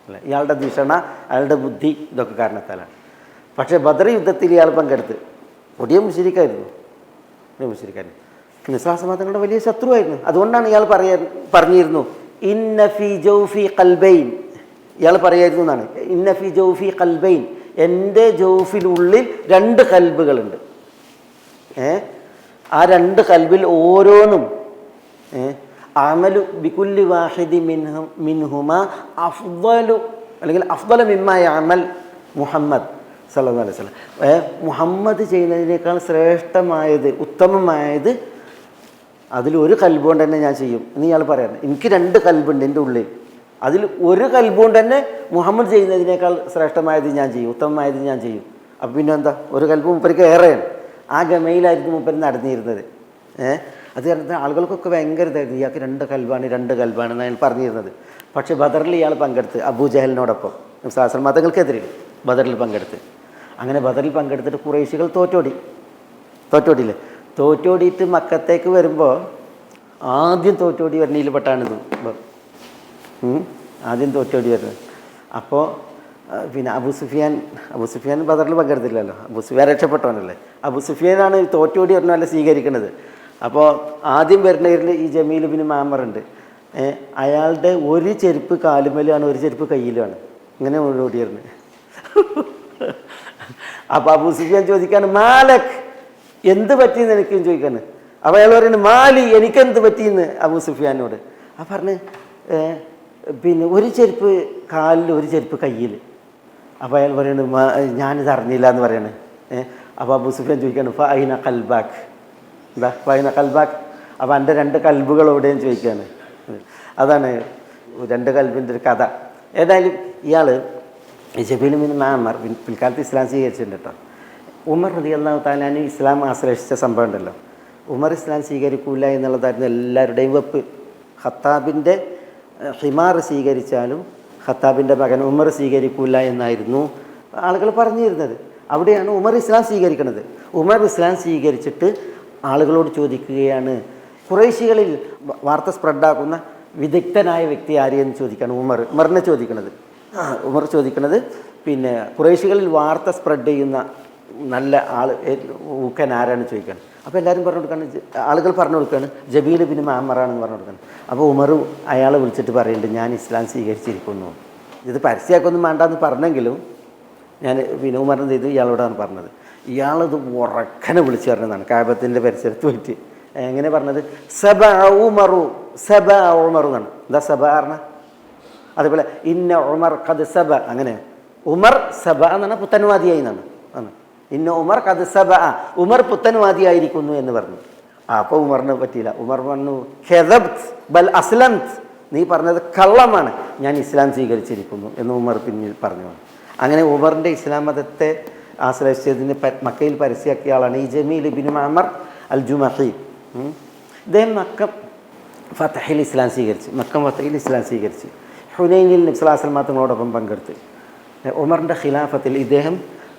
അല്ല, ഇയാളുടെ ധിഷണ, അയാളുടെ ബുദ്ധി, ഇതൊക്കെ കാരണത്താലാണ്. പക്ഷേ ബദർ യുദ്ധത്തിൽ ഇയാൾ പങ്കെടുത്ത് ഒടിയ മുശ്രിക്കായിരുന്നു. നിസ്ലാസമാതങ്ങളുടെ വലിയ ശത്രുവായിരുന്നു. അതുകൊണ്ടാണ് ഇയാൾ പറഞ്ഞിരുന്നു ഇന്ന ഫി ജൗഫി ഖൽബൈൻ, ഇയാൾ പറയായിരുന്നു എന്നാണ്, ഇന്ന ഫി ജൗഫി ഖൽബൈൻ, എൻ്റെ ജൗഫിനുള്ളിൽ 2 കൽബുകളുണ്ട്. ആ 2 കൽബിൽ ഓരോന്നും അമലു ബികുല്ലി വാഹിദി മിൻഹുമ അഫ്ദലു, അല്ലെങ്കിൽ അഫ്ദല മിമ്മ യഅമൽ മുഹമ്മദ് സല്ലല്ലാഹു അലൈഹി വസല്ലം. മുഹമ്മദ് ചെയ്യുന്നതിനേക്കാൾ ശ്രേഷ്ഠമായത്, ഉത്തമമായത് അതിൽ1 കൽബ് കൊണ്ട് തന്നെ ഞാൻ ചെയ്യും എന്ന് ഇയാൾ പറയാറുണ്ട്. എനിക്ക് 2 കൽബുണ്ട് എൻ്റെ ഉള്ളിൽ, അതിൽ 1 കൽബ് കൊണ്ട് തന്നെ മുഹമ്മദ് ചെയ്യുന്നതിനേക്കാൾ ശ്രേഷ്ഠമായത് ഞാൻ ചെയ്യും, ഉത്തമമായത് ഞാൻ ചെയ്യും. അപ്പം പിന്നെ എന്താ, 1 കൽബ് മൂപ്പർക്ക് ഏറെയാണ്. ആ ഗമയിലായിരുന്നു മൂപ്പര് നടന്നിരുന്നത്. അത് കാരണം ആളുകൾക്കൊക്കെ ഭയങ്കര ഇതായിരുന്നു, ഇയാൾക്ക് 2 കൽബാണ് എന്നാണ് അയാൾ പറഞ്ഞിരുന്നത്. പക്ഷേ ബദറിൽ ഇയാൾ പങ്കെടുത്ത് അബൂജഹലിനോടൊപ്പം മതങ്ങൾക്കെതിരെ ബദറിൽ പങ്കെടുത്ത്. അങ്ങനെ ബദറിൽ പങ്കെടുത്തിട്ട് ഖുറൈശികൾ തോറ്റോടിയില്ലേ. തോറ്റോടിയിട്ട് മക്കത്തേക്ക് വരുമ്പോൾ ആദ്യം തോറ്റോടി വരുന്നതിൽ പെട്ടാണിത്. ആദ്യം തോറ്റോടി വരുന്നത്. അപ്പോൾ പിന്നെ അബൂ സുഫിയാൻ ബദറിൽ പങ്കെടുത്തില്ലല്ലോ. അബൂ സുഫിയാൻ രക്ഷപ്പെട്ടവനല്ലേ. അബൂ സുഫിയാനാണ് തോറ്റോടി പറഞ്ഞാൽ സ്വീകരിക്കുന്നത്. അപ്പോൾ ആദ്യം വരുന്നവരിൽ ഈ ജമീൽ ഇബ്നു മഅമർ ഉണ്ട്. അയാളുടെ 1 ചെരുപ്പ് കാലുമേലാണ്, 1 ചെരുപ്പ് കയ്യിലുമാണ്. ഇങ്ങനെ ഓടിയിരുന്നത്. അപ്പോൾ അബൂ സുഫിയാൻ ചോദിക്കാണ് മാലക്, എന്ത് പറ്റിയെന്ന് എനിക്കും ചോദിക്കാണ്. അപ്പോൾ അയാൾ പറയുന്നത് മാലി, എനിക്കെന്ത് പറ്റിയെന്ന് അബൂ സുഫിയാനോട്. ആ പറഞ്ഞ് പിന്നെ 1 ചെരുപ്പ് കാലിൽ, 1 ചെരുപ്പ് കയ്യിൽ. അപ്പോൾ അയാൾ പറയുന്നത് ഞാനിത് അറിഞ്ഞില്ല എന്ന് പറയാണ്. അപ്പോൾ അബൂ സുഫിയാൻ ചോദിക്കാണ് ഫൈന കൽബാക്ക്, എന്താ ഫൈന കൽബാക്ക്, അപ്പോൾ എൻ്റെ 2 കൽബുകൾ എവിടെയും ചോദിക്കുകയാണ്. അതാണ് 2 കൽബിൻ്റെ ഒരു കഥ. ഏതായാലും ഇയാൾ ജമീൽ ഇബ്നു മഅമർ പിൽക്കാലത്ത് ഇസ്ലാം സ്വീകരിച്ചിട്ടുണ്ട് കേട്ടോ. ഉമർ റളിയല്ലാഹു തആല അൻഹു ഇസ്ലാം ആശ്രയിച്ച സംഭവം ഉണ്ടല്ലോ. ഉമർ ഇസ്ലാം സ്വീകരിക്കൂല എന്നുള്ളതായിരുന്നു എല്ലാവരുടെയും വെപ്പ്. ഖത്താബിൻ്റെ ഹിമാർ സ്വീകരിച്ചാലും ഖത്താബിൻ്റെ മകൻ ഉമർ സ്വീകരിക്കൂല എന്നായിരുന്നു ആളുകൾ പറഞ്ഞിരുന്നത്. അവിടെയാണ് ഉമർ ഇസ്ലാം സ്വീകരിക്കുന്നത്. ഉമർ ഇസ്ലാം സ്വീകരിച്ചിട്ട് ആളുകളോട് ചോദിക്കുകയാണ്, ഖുറൈശികളിൽ വാർത്ത സ്പ്രെഡാക്കുന്ന വിദഗ്ധനായ വ്യക്തി ആരെയെന്ന് ചോദിക്കുകയാണ് ഉമറിനെ ചോദിക്കുന്നത്. ഉമർ ചോദിക്കുന്നത് പിന്നെ ഖുറൈശികളിൽ വാർത്ത സ്പ്രെഡ് ചെയ്യുന്ന നല്ല ആൾ ഊക്കൻ ആരാണെന്ന് ചോദിക്കുകയാണ്. അപ്പോൾ എല്ലാവരും പറഞ്ഞു കൊടുക്കുകയാണ്, ആളുകൾ പറഞ്ഞു കൊടുക്കുകയാണ് ജബീൽ ബിൻ മഅമ്മറാണെന്ന് പറഞ്ഞു കൊടുക്കുകയാണ്. അപ്പോൾ ഉമർ അയാളെ വിളിച്ചിട്ട് പറയുന്നുണ്ട്, ഞാൻ ഇസ്ലാം സ്വീകരിച്ചിരിക്കുന്നു. ഇത് പരസ്യമാക്കൊന്നും വേണ്ടെന്ന് പറഞ്ഞെങ്കിലും ഞാൻ പിന്നെ ഉമറിന് ചെയ്ത് ഇയാളോടാണ് പറഞ്ഞത്. ഇയാളത് ഉറക്കനെ വിളിച്ച് പറഞ്ഞതാണ് കാബത്തിൻ്റെ പരിസരത്ത് പോയിട്ട്. എങ്ങനെ പറഞ്ഞത്? സബ ഉമറു എന്നാണ്. എന്താ സബ പറഞ്ഞ? അതേപോലെ ഇന്ന ഉമർ ഖദ് സബ, അങ്ങനെ ഉമർ സബ എന്നാണ് പുത്തൻവാദിയായി എന്നാണ്. ഇന്ന ഉമർ ഖദ് സബ, ഉമർ പുത്തൻവാദിയായിരിക്കുന്നു എന്ന് പറഞ്ഞു. അപ്പോൾ ഉമറിനെ പറ്റിയില്ല. ഉമർ പറഞ്ഞു ഖദബ്ത് ബൽ അസ്ലംത്, നീ പറഞ്ഞത് കള്ളമാണ്, ഞാൻ ഇസ്ലാം സ്വീകരിച്ചിരിക്കുന്നു എന്ന് ഉമർ പിന്നിൽ പറഞ്ഞു. അങ്ങനെ ഉമറിൻ്റെ ഇസ്ലാം മതത്തെ ആശ്രയിച്ചതിന് മക്കയിൽ പരസ്യമാക്കിയ ആളാണ് ഈ ജമീൽ ബിൻ മഅമ്മർ അൽ ജുമഹി. ഇദ്ദേഹം മക്കം ഫതഹിൽ ഇസ്ലാം സ്വീകരിച്ച്, മക്കം ഫതഹിൽ ഇസ്ലാം സ്വീകരിച്ച് ഹുനൈനിൽ നബി സ്വല്ലല്ലാഹു അലൈഹി വസല്ലം തങ്ങളോടൊപ്പം പങ്കെടുത്ത്. ഉമറിൻ്റെ ഖിലാഫത്തിൽ ഇദ്ദേഹം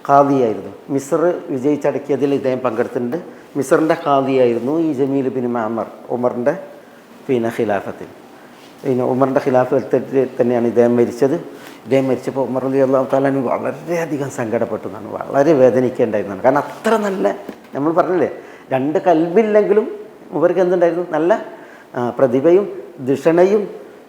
ഖാദിയായിരുന്നു. മിസ്ർ വിജയിച്ചടക്കിയതിൽ ഇദ്ദേഹം പങ്കെടുത്തിട്ടുണ്ട്. മിസ്റിൻ്റെ ഖാദിയായിരുന്നു ഈ ജമീൽ ബിൻ മഅമ്മർ ഉമറിൻ്റെ ഖിലാഫത്തിൽ. ഉമറിൻ്റെ ഖിലാഫത്തിൽ തന്നെയാണ് ഇദ്ദേഹം മരിച്ചത്. ഇദ്ദേഹം മരിച്ചപ്പോൾ ഉമർ റളിയല്ലാഹു തആല അൻഹു വളരെയധികം സങ്കടപ്പെട്ടു എന്നാണ്, വളരെ വേദനിക്കേണ്ടായിരുന്നാണ്. കാരണം അത്ര നല്ല, നമ്മൾ പറഞ്ഞില്ലേ, രണ്ട് കൽബില്ലെങ്കിലും ഇവർക്ക് എന്തുണ്ടായിരുന്നു? നല്ല പ്രതിഭയും ധിഷണയും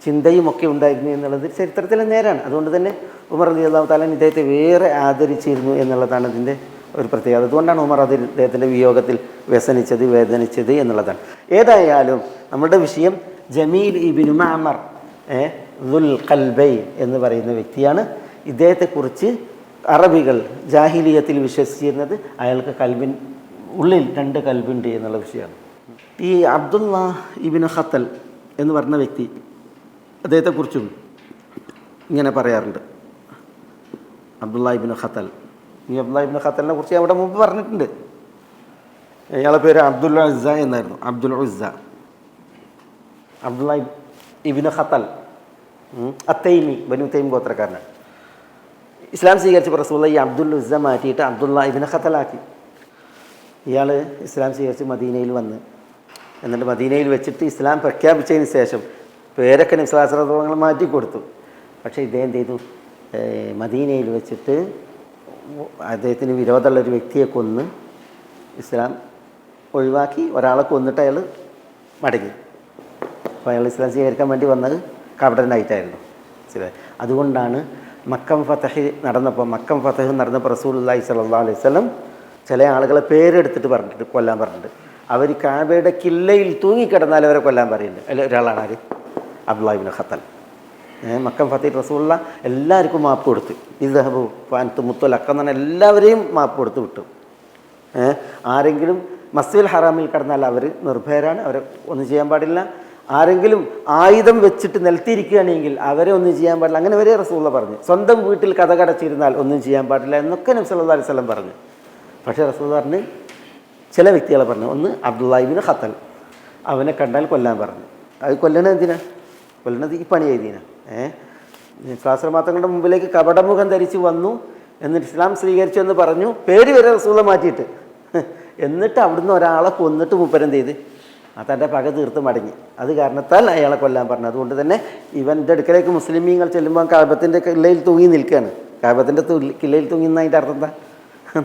ചിന്തയും ഒക്കെ ഉണ്ടായിരുന്നു എന്നുള്ളത് ചരിത്രത്തിലെ നേരാണ്. അതുകൊണ്ട് തന്നെ ഉമർ റളിയല്ലാഹു തആല ഇദ്ദേഹത്തെ വേറെ ആദരിച്ചിരുന്നു എന്നുള്ളതാണ് ഇതിൻ്റെ ഒരു പ്രത്യേകത. അതുകൊണ്ടാണ് ഉമർ ഇദ്ദേഹത്തിൻ്റെ വിയോഗത്തിൽ വ്യസനിച്ചത്, വേദനിച്ചത് എന്നുള്ളതാണ്. ഏതായാലും നമ്മുടെ വിഷയം ജമീൽ ഇബ്നു മഅമ്മർ ദുൽ ഖൽബൈൻ എന്ന് പറയുന്ന വ്യക്തിയാണ്. ഇദ്ദേഹത്തെക്കുറിച്ച് അറബികൾ ജാഹിലിയത്തിൽ വിശ്വസിച്ചിരുന്നത് അയാൾക്ക് കൽബിൻ ഉള്ളിൽ രണ്ട് കൽബുണ്ട് എന്നുള്ള വിഷയമാണ്. ഈ അബ്ദുള്ള ഇബ്നു ഖത്തൽ എന്ന് പറഞ്ഞ വ്യക്തി, അദ്ദേഹത്തെക്കുറിച്ചും ഇങ്ങനെ പറയാറുണ്ട്. അബ്ദുള്ള ഇബ്നു ഖത്തൽ, ഈ അബ്ദുള്ള ഇബ്നു ഖത്തലിനെ കുറിച്ച് അവിടെ മുമ്പ് പറഞ്ഞിട്ടുണ്ട്. ഇയാളുടെ പേര് അബ്ദുൽ ഉസ്സ എന്നായിരുന്നു. അബ്ദുൽ ഉസ്സ, അബ്ദുള്ള ഇബ്നു ഖത്തൽ അത്തൈമി, ബനു തൈം ഗോത്രക്കാരനാണ്. ഇസ്ലാം സ്വീകരിച്ചപ്പോൾ റസൂലുള്ളാഹി ഈ അബ്ദുൽ ഉസ്സ മാറ്റിയിട്ട് അബ്ദുള്ള ഇബ്നു ഖത്തലാക്കി. ഇയാൾ ഇസ്ലാം സ്വീകരിച്ച് മദീനയിൽ വന്ന്, എന്നിട്ട് മദീനയിൽ വെച്ചിട്ട് ഇസ്ലാം പ്രഖ്യാപിച്ചതിന് ശേഷം പേരൊക്കെ നബി സ്വല്ലല്ലാഹു അലൈഹി വസല്ലം മാറ്റിക്കൊടുത്തു. പക്ഷേ ഇദ്ദേഹം എന്ത് ചെയ്തു? മദീനയിൽ വെച്ചിട്ട് അദ്ദേഹത്തിന് വിരോധമുള്ളൊരു വ്യക്തിയെ കൊന്ന് ഇസ്ലാം ഒഴിവാക്കി, ഒരാളെ കൊന്നിട്ട് അയാൾ മടങ്ങി. അപ്പോൾ അയാൾ ഇസ്ലാം സ്വീകരിക്കാൻ വേണ്ടി വന്നത് കപടനായിട്ടായിരുന്നു. അതുകൊണ്ടാണ് മക്കം ഫതഹ് നടന്നപ്പോൾ റസൂലുള്ളാഹി സ്വല്ലല്ലാഹു അലൈഹി വസല്ലം ചില ആളുകളെ പേരെടുത്തിട്ട് പറഞ്ഞിട്ട് കൊല്ലാൻ പറഞ്ഞിട്ടുണ്ട്. അവർ കാബയുടെ കില്ലയിൽ തൂങ്ങിക്കിടന്നാൽ അവരെ കൊല്ലാൻ പറയുന്നുണ്ട്. അതിൽ ഒരാളാണ് ആര്? അബ്ദുള്ള ഇബ്നു ഖത്തൽ. മക്കം ഫതഹ് റസൂലുള്ള എല്ലാവർക്കും മാപ്പ് കൊടുത്ത്, ഇദ്ഹബു ഫഅൻതും മുത്തലഖ് എന്ന് പറഞ്ഞാൽ എല്ലാവരെയും മാപ്പ് കൊടുത്ത് വിട്ടു. ആരെങ്കിലും മസ്ജിദുൽ ഹറാമിൽ കിടന്നാൽ അവർ നിർഭയരാണ്, അവരെ ഒന്നും ചെയ്യാൻ പാടില്ല. ആരെങ്കിലും ആയുധം വെച്ചിട്ട് നിലത്തിരിക്കുകയാണെങ്കിൽ അവരെ ഒന്നും ചെയ്യാൻ പാടില്ല. അങ്ങനെ വരെ റസൂലുള്ള പറഞ്ഞു. സ്വന്തം വീട്ടിൽ കടച്ചിരുന്നാൽ ഒന്നും ചെയ്യാൻ പാടില്ല എന്നൊക്കെ നബി സല്ലല്ലാഹു അലൈഹി വസല്ലം പറഞ്ഞു. പക്ഷേ റസൂൽ പറഞ്ഞ് ചില വ്യക്തികളെ പറഞ്ഞു. ഒന്ന് അബ്ദുള്ള ഇബ്നു ഖത്തൽ, അവനെ കണ്ടാൽ കൊല്ലാൻ പറഞ്ഞു. അത് കൊല്ലണത് എന്തിനാ? കൊല്ലണത് ഈ പണി ചെയ്തീനാ. ശാസ്ത്രമാത്രങ്ങളുടെ മുമ്പിലേക്ക് കപടമുഖം ധരിച്ച് വന്നു, എന്നിട്ട് ഇസ്ലാം സ്വീകരിച്ചു എന്ന് പറഞ്ഞു, പേര് വരെ റസൂല മാറ്റിയിട്ട്. എന്നിട്ട് അവിടുന്ന് ഒരാളെ കൊന്നിട്ട് മൂപ്പരെന്ത് ചെയ്ത് തൻ്റെ പക തീർത്ത് മടങ്ങി. അത് കാരണത്താൽ അയാളെ കൊല്ലാൻ പറഞ്ഞു. അതുകൊണ്ട് തന്നെ ഇവൻ്റെ അടുക്കലേക്ക് മുസ്ലിമീങ്ങൾ ചെല്ലുമ്പോൾ കാബത്തിൻ്റെ കില്ലയിൽ തൂങ്ങി നിൽക്കുകയാണ്. കാബത്തിൻ്റെ കില്ലയിൽ തൂങ്ങി എന്നതിൻ്റെ അർത്ഥം എന്താ?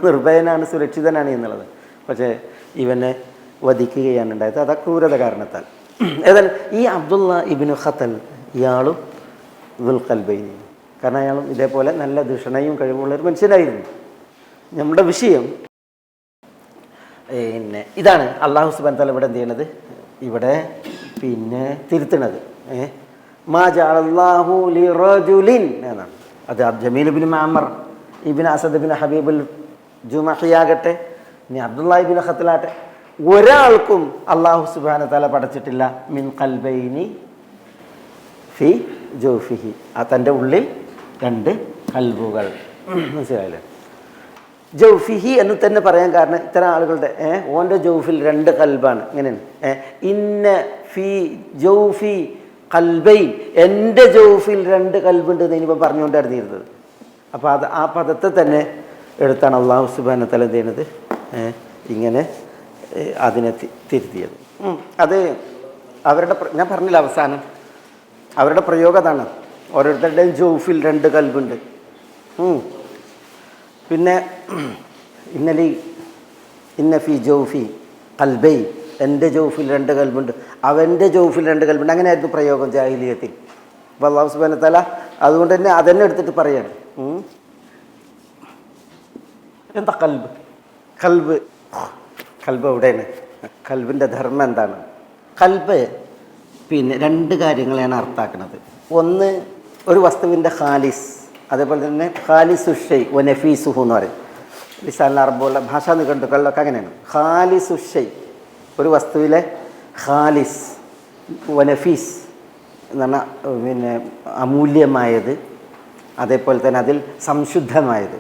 നിർഭയനാണ്, സുരക്ഷിതനാണ് എന്നുള്ളത്. പക്ഷേ ഇവനെ വധിക്കുകയാണ് ഉണ്ടായത്, അത് ക്രൂരത കാരണത്താൽ. ഏതായാലും ഈ അബ്ദുള്ള ഇബ്നു ഖത്തൽ ഇയാളും ദുൽ ഖൽബൈൻ, കാരണം അയാളും ഇതേപോലെ നല്ല ദൂഷണയും കഴിവുള്ളൊരു മനുഷ്യനായിരുന്നു. നമ്മുടെ വിഷയം ഇതാണ്. അല്ലാഹു സുബ്ഹാനഹു വ തആല ഇവിടെ എന്ത് ചെയ്യണത്? ഇവിടെ തിരുത്തണത്. മാ ജഅലല്ലാഹു ലിറജുലിൻ എന്നാണ്. അത് ജമീൽ ഇബ്നു മഅമ്മർ ഇബ്നു അസദ് ഇബ്നു ഹബീബുൽ ജുമഹിയാകട്ടെ, ഇനി അബ്ദുള്ള ഇബ്നു ഖത്തലാട്ടെ, ഒരാൾക്കും അല്ലാഹു സുബ്ഹാനഹു വ തആല പഠിച്ചിട്ടില്ല മിൻ ഖൽബൈനി ഫി ജൗഫിഹി, തൻ്റെ ഉള്ളിൽ രണ്ട് കൽബുകൾ. മനസ്സിലായില്ലേ? ജൗഫിഹി എന്ന് തന്നെ പറയാൻ കാരണം ഇത്തരം ആളുകളുടെ ഓൻ്റെ ജൗഫിൽ രണ്ട് കൽബാണ്. ഇങ്ങനെയാണ് ഇന്ന ഫി ജൗഫി കൽബൈൻ, എൻ്റെ ജൗഫിൽ രണ്ട് കൽബുണ്ട് എന്ന് ഇനിയിപ്പോൾ പറഞ്ഞുകൊണ്ടായിരുന്നിരുന്നത്. അപ്പോൾ ആ പദത്തെ തന്നെ എടുത്താണ് അള്ളാഹു സുബ്ഹാനഹു വ തആല എന്ത് ചെയ്യുന്നത്, ഇങ്ങനെ അതിനെ തിരുത്തിയത്. അത് അവരുടെ ഞാൻ പറഞ്ഞില്ല അവസാനം അവരുടെ പ്രയോഗം അതാണ്. ഓരോരുത്തരുടെയും ജൗഫിൽ 2 കൽബുണ്ട്. പിന്നെ ഇന്ന ഫി ജൗഫി കൽബൈ, എൻ്റെ ജൗഫിൽ 2 കൽബുണ്ട്, അവൻ്റെ ജൗഫിൽ 2 കൽബുണ്ട്. അങ്ങനെയായിരുന്നു പ്രയോഗം ജാഹിലിയത്തിൽ. അപ്പോൾ അല്ലാഹു സുബ്ഹാനഹു വ തആല അതുകൊണ്ട് തന്നെ അതന്നെ എടുത്തിട്ട് പറയാണ്. എന്താ കൽബ്? കൽബ് എവിടെയാണ്? കൽബിൻ്റെ ധർമ്മം എന്താണ്? കൽബ് പിന്നെ 2 കാര്യങ്ങളെയാണ് അർത്ഥാക്കുന്നത്. ഒന്ന്, ഒരു വസ്തുവിൻ്റെ ഖാലിസ്, അതേപോലെ തന്നെ ഖാലിസുഷൈ വ നഫീസുഹു എന്ന് പറയും. ലിസാനുൽ അറബുള്ള ഭാഷാ നിഘണ്ടുക്കളിലൊക്കെ അങ്ങനെയാണ്. ഖാലിസുഷൈ, ഒരു വസ്തുവിലെ ഖാലിസ്, വ നഫീസ് എന്ന് പറഞ്ഞാൽ പിന്നെ അമൂല്യമായത്, അതേപോലെ തന്നെ അതിൽ സംശുദ്ധമായത്.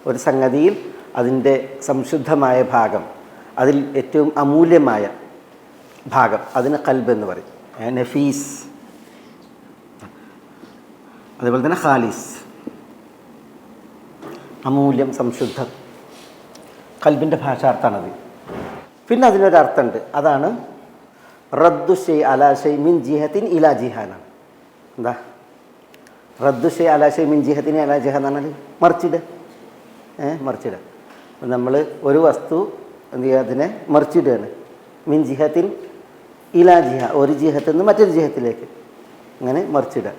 ഒരു സംഗതിയിൽ അതിൻ്റെ സംശുദ്ധമായ ഭാഗം, അതിൽ ഏറ്റവും അമൂല്യമായ ഭാഗം, അതിന് കൽബ് എന്ന് പറയും. നഫീസ്, അതേപോലെ തന്നെ ഖാലിസ്, അമൂല്യം, സംശുദ്ധം. കൽബിൻ്റെ ഭാഷാർത്ഥാണത്. പിന്നെ അതിനൊരർത്ഥമുണ്ട്, അതാണ് റദ്ദു ഷൈ അലാ ഷൈ മിൻ ജിഹത്തിൻ ഇലാ ജിഹാന. എന്താ റദ്ദു ഷൈ അലാ ഷൈ മിൻ ജിഹത്തിൻ ഇലാ ജിഹാന എന്ന് പറഞ്ഞാൽ മറിച്ചിടുക. നമ്മൾ ഒരു വസ്തു എന്ത് ചെയ്യുക, അതിനെ മറിച്ചിടുകയാണ്. മിൻ ജിഹത്തിൻ ഇലാ ജിഹ, ഒരു ജിഹത്തിൽ നിന്ന് മറ്റൊരു ജിഹത്തിലേക്ക് അങ്ങനെ മറിച്ചിടുക.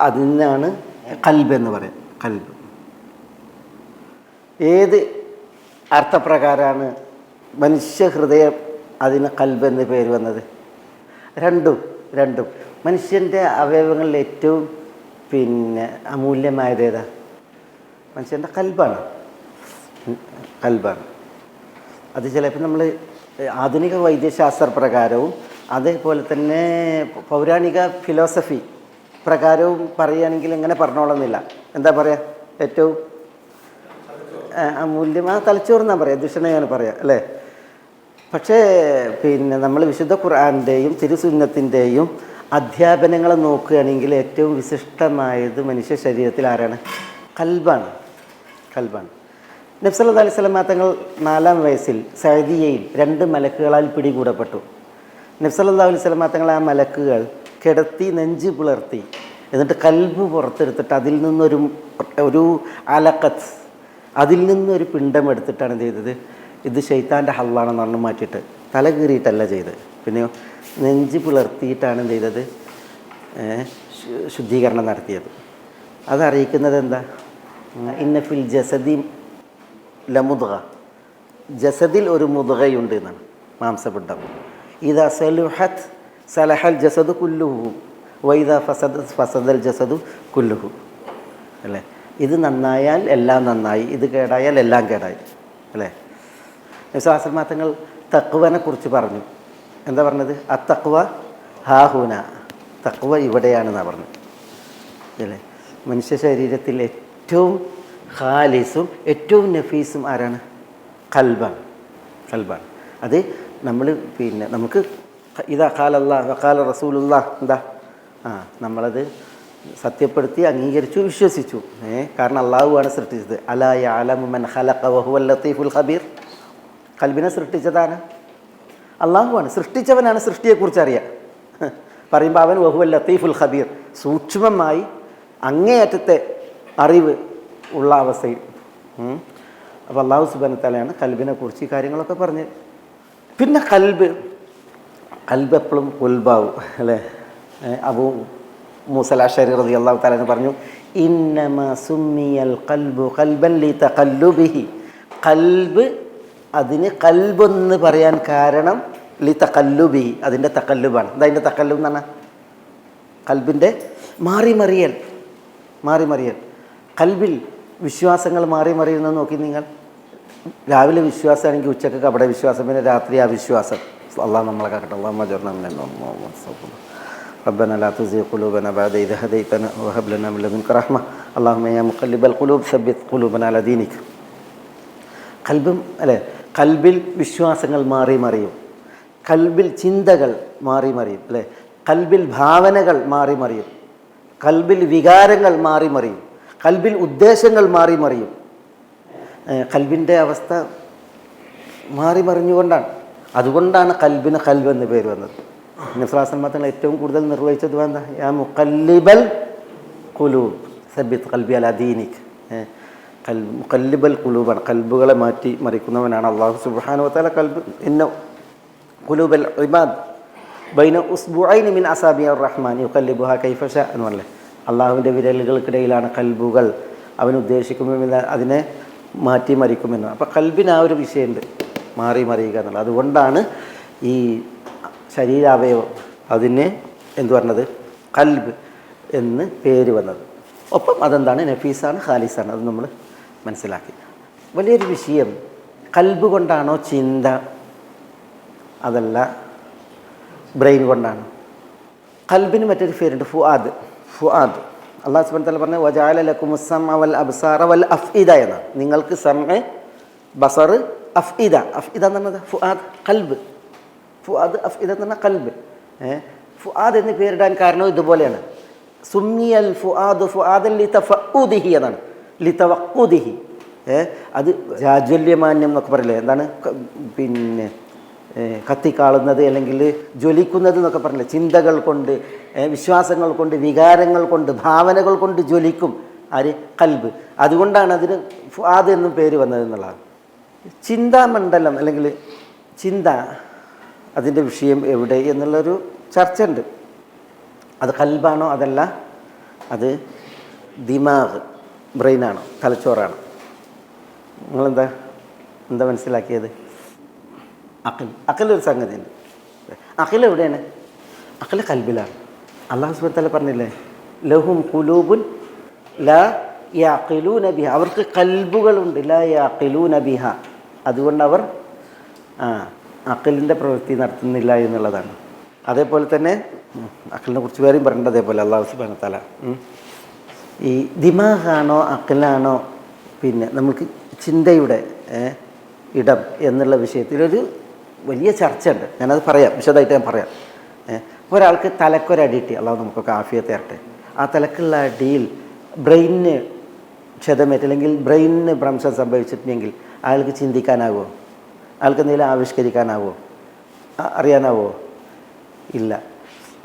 അതിനാണ് കൽബ് എന്ന് പറയാം. കൽബ് ഏത് അർത്ഥപ്രകാരമാണ് മനുഷ്യ ഹൃദയം അതിന് കൽബ് എന്ന് പേര് വന്നത്? രണ്ടും മനുഷ്യൻ്റെ അവയവങ്ങളിൽ ഏറ്റവും പിന്നെ അമൂല്യമായത് ഏതാ? മനുഷ്യൻ്റെ കൽബാണ്. അത് ചിലപ്പോൾ നമ്മൾ ആധുനിക വൈദ്യശാസ്ത്ര പ്രകാരവും അതേപോലെ തന്നെ പൗരാണിക ഫിലോസഫി പ്രകാരവും പറയുകയാണെങ്കിൽ എങ്ങനെ പറഞ്ഞോളുന്നില്ല. എന്താ പറയുക, ഏറ്റവും അമൂല്യം തലച്ചോറെന്നാണ് പറയാം, ദുഷണയാണ് പറയാം അല്ലേ. പക്ഷേ പിന്നെ നമ്മൾ വിശുദ്ധ ഖുർആൻ്റെയും തിരുസുന്നത്തിൻ്റെയും അധ്യാപനങ്ങൾ നോക്കുകയാണെങ്കിൽ ഏറ്റവും വിശിഷ്ടമായത് മനുഷ്യ ശരീരത്തിൽ ആരാണ്? കൽബാണ്. നബി സല്ലല്ലാഹു അലൈഹി വസല്ലം തങ്ങൾ 4-ാം വയസ്സിൽ സഅദിയയിൽ 2 മലക്കുകളാൽ പിടികൂടപ്പെട്ടു. നബി സല്ലല്ലാഹു അലൈഹി വസല്ലം തങ്ങൾ ആ മലക്കുകൾ കിടത്തി നെഞ്ച് പിളർത്തി, എന്നിട്ട് കൽബ് പുറത്തെടുത്തിട്ട് അതിൽ നിന്നൊരു അലക്കത്ത്, അതിൽ നിന്നൊരു പിണ്ടം എടുത്തിട്ടാണ് എന്ത് ചെയ്തത്, ഇത് ശൈത്താൻ്റെ ഹല്ലാണെന്ന് പറഞ്ഞ് മാറ്റിയിട്ട് തല കീറിയിട്ടല്ല ചെയ്തത്, പിന്നെയോ നെഞ്ച് പിളർത്തിയിട്ടാണ് എന്ത് ചെയ്തത്, ശുദ്ധീകരണം നടത്തിയത്. അതറിയിക്കുന്നത് എന്താ? ഇന്ന ഫിൽ ജസദി ലമുദ്ഗ, ജസദിൽ ഒരു മുദ്ഗയുണ്ട് എന്നാണ്, മാംസപിണ്ഡം. ഇദാ സലുഹത് സലഹൽ ജസദു കുല്ലുഹു വൈദാ ഫസദൽ ജസദു കുല്ലുഹു അല്ലേ. ഇത് നന്നായാൽ എല്ലാം നന്നായി, ഇത് കേടായാൽ എല്ലാം കേടായി അല്ലേ. വിശ്വാസമാറ്റങ്ങൾ തഖ്വനെ കുറിച്ച് പറഞ്ഞു. എന്താ പറഞ്ഞത്? അത്തഖ്വ ഹാഹുന, തഖ്വ ഇവിടെയാണെന്നാണ് പറഞ്ഞത് അല്ലേ. മനുഷ്യ ശരീരത്തിൽ ഏറ്റവും ഖാലിസും ഏറ്റവും നഫീസും ആരാണ്? കൽബാണ്. അത് നമ്മൾ പിന്നെ നമുക്ക് ഇതാ ഖാലല്ലാഹ് വഖാല റസൂലുള്ളാഹ് എന്താ നമ്മളത് സത്യപ്പെടുത്തി അംഗീകരിച്ചു, വിശ്വസിച്ചു. കാരണം അള്ളാഹുവാണ് സൃഷ്ടിച്ചത്. അലാ യഅലമു മൻ ഖലഖ വഹുവൽ ലത്തീഫുൽ ഖബീർ. കൽബിനെ സൃഷ്ടിച്ചതാണ് അള്ളാഹുവാണ്. സൃഷ്ടിച്ചവനാണ് സൃഷ്ടിയെക്കുറിച്ച് അറിയാം. പറയുമ്പോൾ അവൻ വഹുവൽ ലത്തീഫുൽ ഖബീർ, സൂക്ഷ്മമായി അങ്ങേയറ്റത്തെ അറിവ് ഉള്ള അവസ്ഥയിൽ. അപ്പോൾ അള്ളാഹു സുബ്ഹാനഹു വ തആലയാണ് കൽബിനെ കുറിച്ച് ഈ കാര്യങ്ങളൊക്കെ പറഞ്ഞത്. പിന്നെ കൽബ് എപ്പോഴും ഉൽബാവും അല്ലേ. അബൂ മൂസൽ അശ്അരി റളിയല്ലാഹു തആല പറഞ്ഞു, ഇന്നമാ സുമ്മിയൽ ഖൽബു ഖൽബൻ ലിതഖല്ലുബിഹി. കൽബ് അതിന് കൽബെന്ന് പറയാൻ കാരണം ലിതഖല്ലുബിഹി, അതിൻ്റെ തഖല്ലുബാണ്. എന്താ അതിൻ്റെ തഖല്ലുബ് എന്ന് പറഞ്ഞാൽ? കൽബിൻ്റെ മാറിമറിയൽ. കൽബിൽ വിശ്വാസങ്ങൾ മാറിമറിയുന്നത് നോക്കി നിങ്ങൾ. രാവിലെ വിശ്വാസമാണെങ്കിൽ ഉച്ചക്ക് കപട വിശ്വാസം, പിന്നെ രാത്രി അവിശ്വാസം. അള്ളാഹു നമ്മളെ കാക്കട്ടെ. അല്ലാഹുമ്മ അജ്ർനാ മിനൽ ربنا لا تزغ قلوبنا بعد إذ هديتنا وهب لنا من لدنك رحمة اللهم يا مقلب القلوب ثبت قلوبنا على دينك. കൽബും അല്ലേ, കൽബിൽ വിശ്വാസങ്ങൾ മാറിമറിയും, കൽബിൽ ചിന്തകൾ മാറിമറിയും അല്ലേ, കൽബിൽ ഭാവനകൾ മാറിമറിയും, കൽബിൽ വികാരങ്ങൾ മാറിമറിയും, കൽബിൽ ഉദ്ദേശങ്ങൾ മാറിമറിയും. കൽബിൻ്റെ അവസ്ഥ മാറി മറിഞ്ഞുകൊണ്ടാണ്. അതുകൊണ്ടാണ് കൽബിന് കൽബ് എന്ന് പേര് വന്നത്. നബിസ്വല്ലല്ലാഹു ഏറ്റവും കൂടുതൽ നിർവഹിച്ചത് എന്താ? യാ മുഖല്ലിബൽ ഖുലൂബ് സബ്ബിത് ഖൽബി അലാ ദീനിക്. മുഖല്ലിബൽ ഖുലൂബാണ്, കൽബുകളെ മാറ്റി മറിക്കുന്നവനാണ് അല്ലാഹു സുബ്ഹാനഹു വതആല. കൽബ് ഇന്ന ഖുലൂബൽ ഇബാദ് ബൈന ഉസ്ബുഐനി മിൻ അസാബിർ റഹ്മാൻ യുഖല്ലിബുഹാ കൈഫ ഷാ എന്ന് പറഞ്ഞില്ലേ. അള്ളാഹുവിൻ്റെ വിരലുകൾക്കിടയിലാണ് കൽബുകൾ, അവൻ ഉദ്ദേശിക്കുമെന്ന് അതിനെ മാറ്റി മറിക്കുമെന്ന്. അപ്പോൾ കൽബിന് ആ ഒരു വിഷയമുണ്ട്, മാറി മറിയുക എന്നുള്ളത്. അതുകൊണ്ടാണ് ഈ ശരീരാവയവം അതിന് എന്തു പറഞ്ഞത്? കൽബ് എന്ന് പേര് വന്നത്. ഒപ്പം അതെന്താണ്? നഫീസാണ്, ഖാലിസാണ്. അത് നമ്മൾ മനസ്സിലാക്കി. വലിയൊരു വിഷയം, കൽബ് കൊണ്ടാണോ ചിന്ത, അതല്ല ബ്രെയിൻ കൊണ്ടാണ്? കൽബിന് മറ്റൊരു പേരുണ്ട്, ഫുആദ്. ഫുആദ് അല്ലാഹു സുബ്ഹാനഹു വ തആല പറഞ്ഞു വജഅല ലക്കുമുസ് സമഅ വൽ അബ്സാറ വൽ അഫ്ഇദ എന്നാണ്. നിങ്ങൾക്ക് സമഅ്, ബസർ, അഫ്ഇദ. അഫ്ഇദ എന്ന് പറഞ്ഞത് ഫുആദ്, കൽബ്. ഫുആദ്, അഫ്ഇദ എന്ന് പറഞ്ഞാൽ കൽബ്. ഫുആദ് എന്ന് പേരിടാൻ കാരണം ഇതുപോലെയാണ്. സുമ്മിയൽ ഫുആദു ഫുആദൻ ലിതഫഉദിഹി എന്നാണ്, ലിതവഖുദിഹി. അത് ജാജ്വല്യമാന്യം എന്നൊക്കെ പറയില്ലേ, എന്താണ് പിന്നെ കത്തിക്കാളുന്നത് അല്ലെങ്കിൽ ജ്വലിക്കുന്നത് എന്നൊക്കെ പറഞ്ഞില്ലേ. ചിന്തകൾ കൊണ്ട്, വിശ്വാസങ്ങൾ കൊണ്ട്, വികാരങ്ങൾ കൊണ്ട്, ഭാവനകൾ കൊണ്ട് ജ്വലിക്കും ആര്? കൽബ്. അതുകൊണ്ടാണ് അതിന് ഫുആദ് എന്നും പേര് വന്നത് എന്നുള്ളതാണ്. ചിന്താമണ്ഡലം അല്ലെങ്കിൽ ചിന്ത, അതിൻ്റെ വിഷയം എവിടെ എന്നുള്ളൊരു ചർച്ച ഉണ്ട്. അത് കൽബാണോ അതല്ല അത് ദിമാഗ് ബ്രെയിനാണോ തലച്ചോറാണോ? നിങ്ങളെന്താ മനസ്സിലാക്കിയത്? അഖിലൊരു സംഗതിയുണ്ട്. അഖിൽ എവിടെയാണ്? അഖിൽ കൽബിലാണ്. അല്ലാഹു സുബ്ഹാനഹു വ തആല പറഞ്ഞില്ലേ, ലഹും ഖുലൂബുൻ ലാ യഅഖിലൂന ബിഹ. അവർക്ക് കൽബുകളുണ്ട്, ലാ യഅഖിലൂന ബിഹ. അതുകൊണ്ട് അവർ അഖിലിൻ്റെ പ്രവൃത്തി നടത്തുന്നില്ല എന്നുള്ളതാണ്. അതേപോലെ തന്നെ അഖിലിനെ കുറിച്ച് വേറെയും പറയേണ്ടത് അതേപോലെ അല്ലാഹു സുബ്ഹാനഹു വ തആല ഈ ദിമാഗാണോ അഖിലാണോ പിന്നെ നമുക്ക് ചിന്തയുടെ ഇടം എന്നുള്ള വിഷയത്തിലൊരു വലിയ ചർച്ച ഉണ്ട്. ഞാനത് പറയാം, വിശദമായിട്ട് ഞാൻ പറയാം. ഒരാൾക്ക് തലക്കൊരടിയിട്ട് അല്ലാഹു നമുക്കൊക്കെ ആഫിയത്ത് തരട്ടെ. ആ തലക്കുള്ള അടിയിൽ ബ്രെയിനിന് ക്ഷതമേറ്റ് അല്ലെങ്കിൽ ബ്രെയിനിന് ഭ്രംശം സംഭവിച്ചിട്ടുണ്ടെങ്കിൽ അയാൾക്ക് ചിന്തിക്കാനാവോ? അയാൾക്ക് എന്തെങ്കിലും ആവിഷ്കരിക്കാനാവോ? അറിയാനാവോ? ഇല്ല.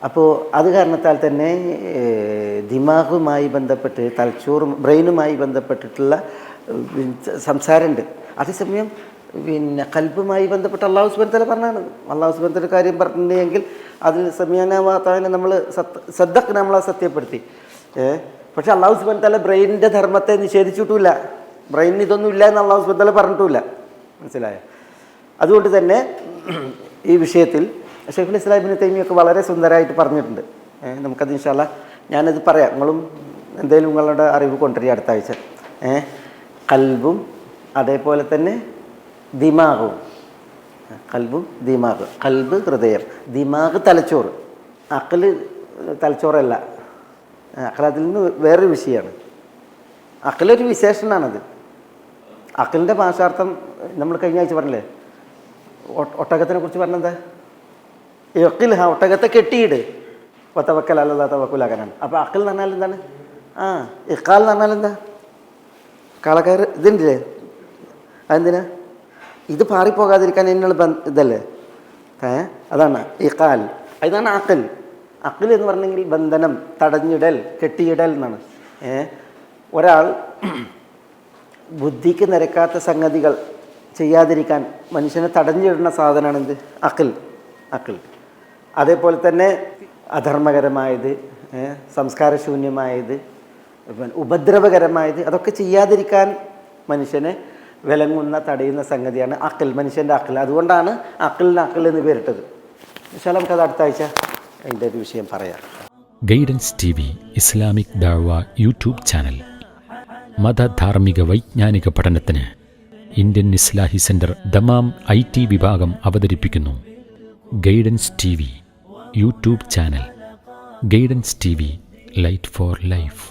അപ്പോൾ അത് കാരണത്താൽ തന്നെ ദിമാഗുമായി ബന്ധപ്പെട്ട് തലച്ചോറും ബ്രെയിനുമായി ബന്ധപ്പെട്ടിട്ടുള്ള സംസാരമുണ്ട്. അതേസമയം പിന്നെ കൽബുമായി ബന്ധപ്പെട്ട് അല്ലാഹു സുബ്ഹാനഹു വ തആല പറഞ്ഞാണ്. അല്ലാഹു സുബ്ഹാനഹു വ തആല കാര്യം പറഞ്ഞിട്ടുണ്ടെങ്കിൽ അതിൽ സമീഅനാ വ അതാഅനാ നമ്മൾ നമ്മളെ സത്യപ്പെടുത്തി. പക്ഷെ അല്ലാഹു സുബ്ഹാനഹു വ തആല ബ്രെയിനിൻ്റെ ധർമ്മത്തെ നിഷേധിച്ചിട്ടുമില്ല. ബ്രെയിനിന് ഇതൊന്നും ഇല്ല എന്ന് അല്ലാഹു സുബ്ഹാനഹു വ തആല പറഞ്ഞിട്ടുമില്ല. മനസ്സിലായോ? അതുകൊണ്ട് തന്നെ ഈ വിഷയത്തിൽ ശൈഖുൽ ഇസ്ലാം ഇബ്നു തൈമിയ്യൊക്കെ വളരെ സുന്ദരമായിട്ട് പറഞ്ഞിട്ടുണ്ട്. നമുക്കത് ഇൻഷാ അല്ലാഹ് ഞാനത് പറയാം. നിങ്ങളും എന്തെങ്കിലും നിങ്ങളുടെ അറിവ് കൊണ്ടുവരിക അടുത്ത ആഴ്ച. കൽബും അതേപോലെ തന്നെ ദിമാഗും. കൽബും ദിമാഗ്. കൽബ് ഹൃദയം, ദിമാഗ് തലച്ചോറ്. അഖില് തലച്ചോറല്ല. അഖിൽ അതിൽ നിന്ന് വേറൊരു വിഷയമാണ്. അഖിലൊരു വിശേഷണമാണത്. അഖിലിൻ്റെ ഭാഷാർത്ഥം നമ്മൾ കഴിഞ്ഞ ആഴ്ച പറഞ്ഞില്ലേ, ഒട്ടകത്തിനെ കുറിച്ച് പറഞ്ഞെന്താ? യഖിൽ, ഒട്ടകത്തെ കെട്ടിയിട്, വതവക്കൽ അലല്ലാഹ് തവക്കുലാകാനാണ്. അപ്പോൾ അഖിൽ എന്ന് പറഞ്ഞാൽ എന്താണ്? ഇഖാൽ എന്ന് പറഞ്ഞാൽ എന്താ? കളക്കയർ ഇതുണ്ടല്ലേ, അതെന്തിനാ? ഇത് പാറിപ്പോകാതിരിക്കാൻ എന്നുള്ള ഇതല്ലേ, അതാണ് ഇഖാൽ. ഇതാണ് അഖിൽ. അഖിൽ എന്ന് പറഞ്ഞെങ്കിൽ ബന്ധനം, തടഞ്ഞിടൽ, കെട്ടിയിടൽ എന്നാണ്. ഒരാൾ ബുദ്ധിക്ക് നിരക്കാത്ത സംഗതികൾ ചെയ്യാതിരിക്കാൻ മനുഷ്യനെ തടഞ്ഞിടുന്ന സാധനമാണ് എന്ത്? അഖിൽ. അഖിൽ. അതേപോലെ തന്നെ അധർമ്മകരമായത്, സംസ്കാരശൂന്യമായത്, ഉപദ്രവകരമായത് അതൊക്കെ ചെയ്യാതിരിക്കാൻ മനുഷ്യനെ വിലങ്ങുന്ന തടയുന്ന സംഗതിയാണ് അഖിൽ, മനുഷ്യൻ്റെ അഖിൽ. അതുകൊണ്ടാണ് അഖിലിന് അഖിൽ എന്ന് പേരിട്ടത്. പക്ഷേ നമുക്കത് അടുത്ത ആഴ്ച അതിൻ്റെ ഒരു വിഷയം പറയാം. ഗൈഡൻസ് TV ഇസ്ലാമിക് ദഅവ യൂട്യൂബ് ചാനൽ. മതധാർമ്മിക വൈജ്ഞാനിക പഠനത്തിന് Indian Islahi centre Dammam IT വിഭാഗം അവതരിപ്പിക്കുന്നു guidance TV YouTube channel. Guidance TV, light for life.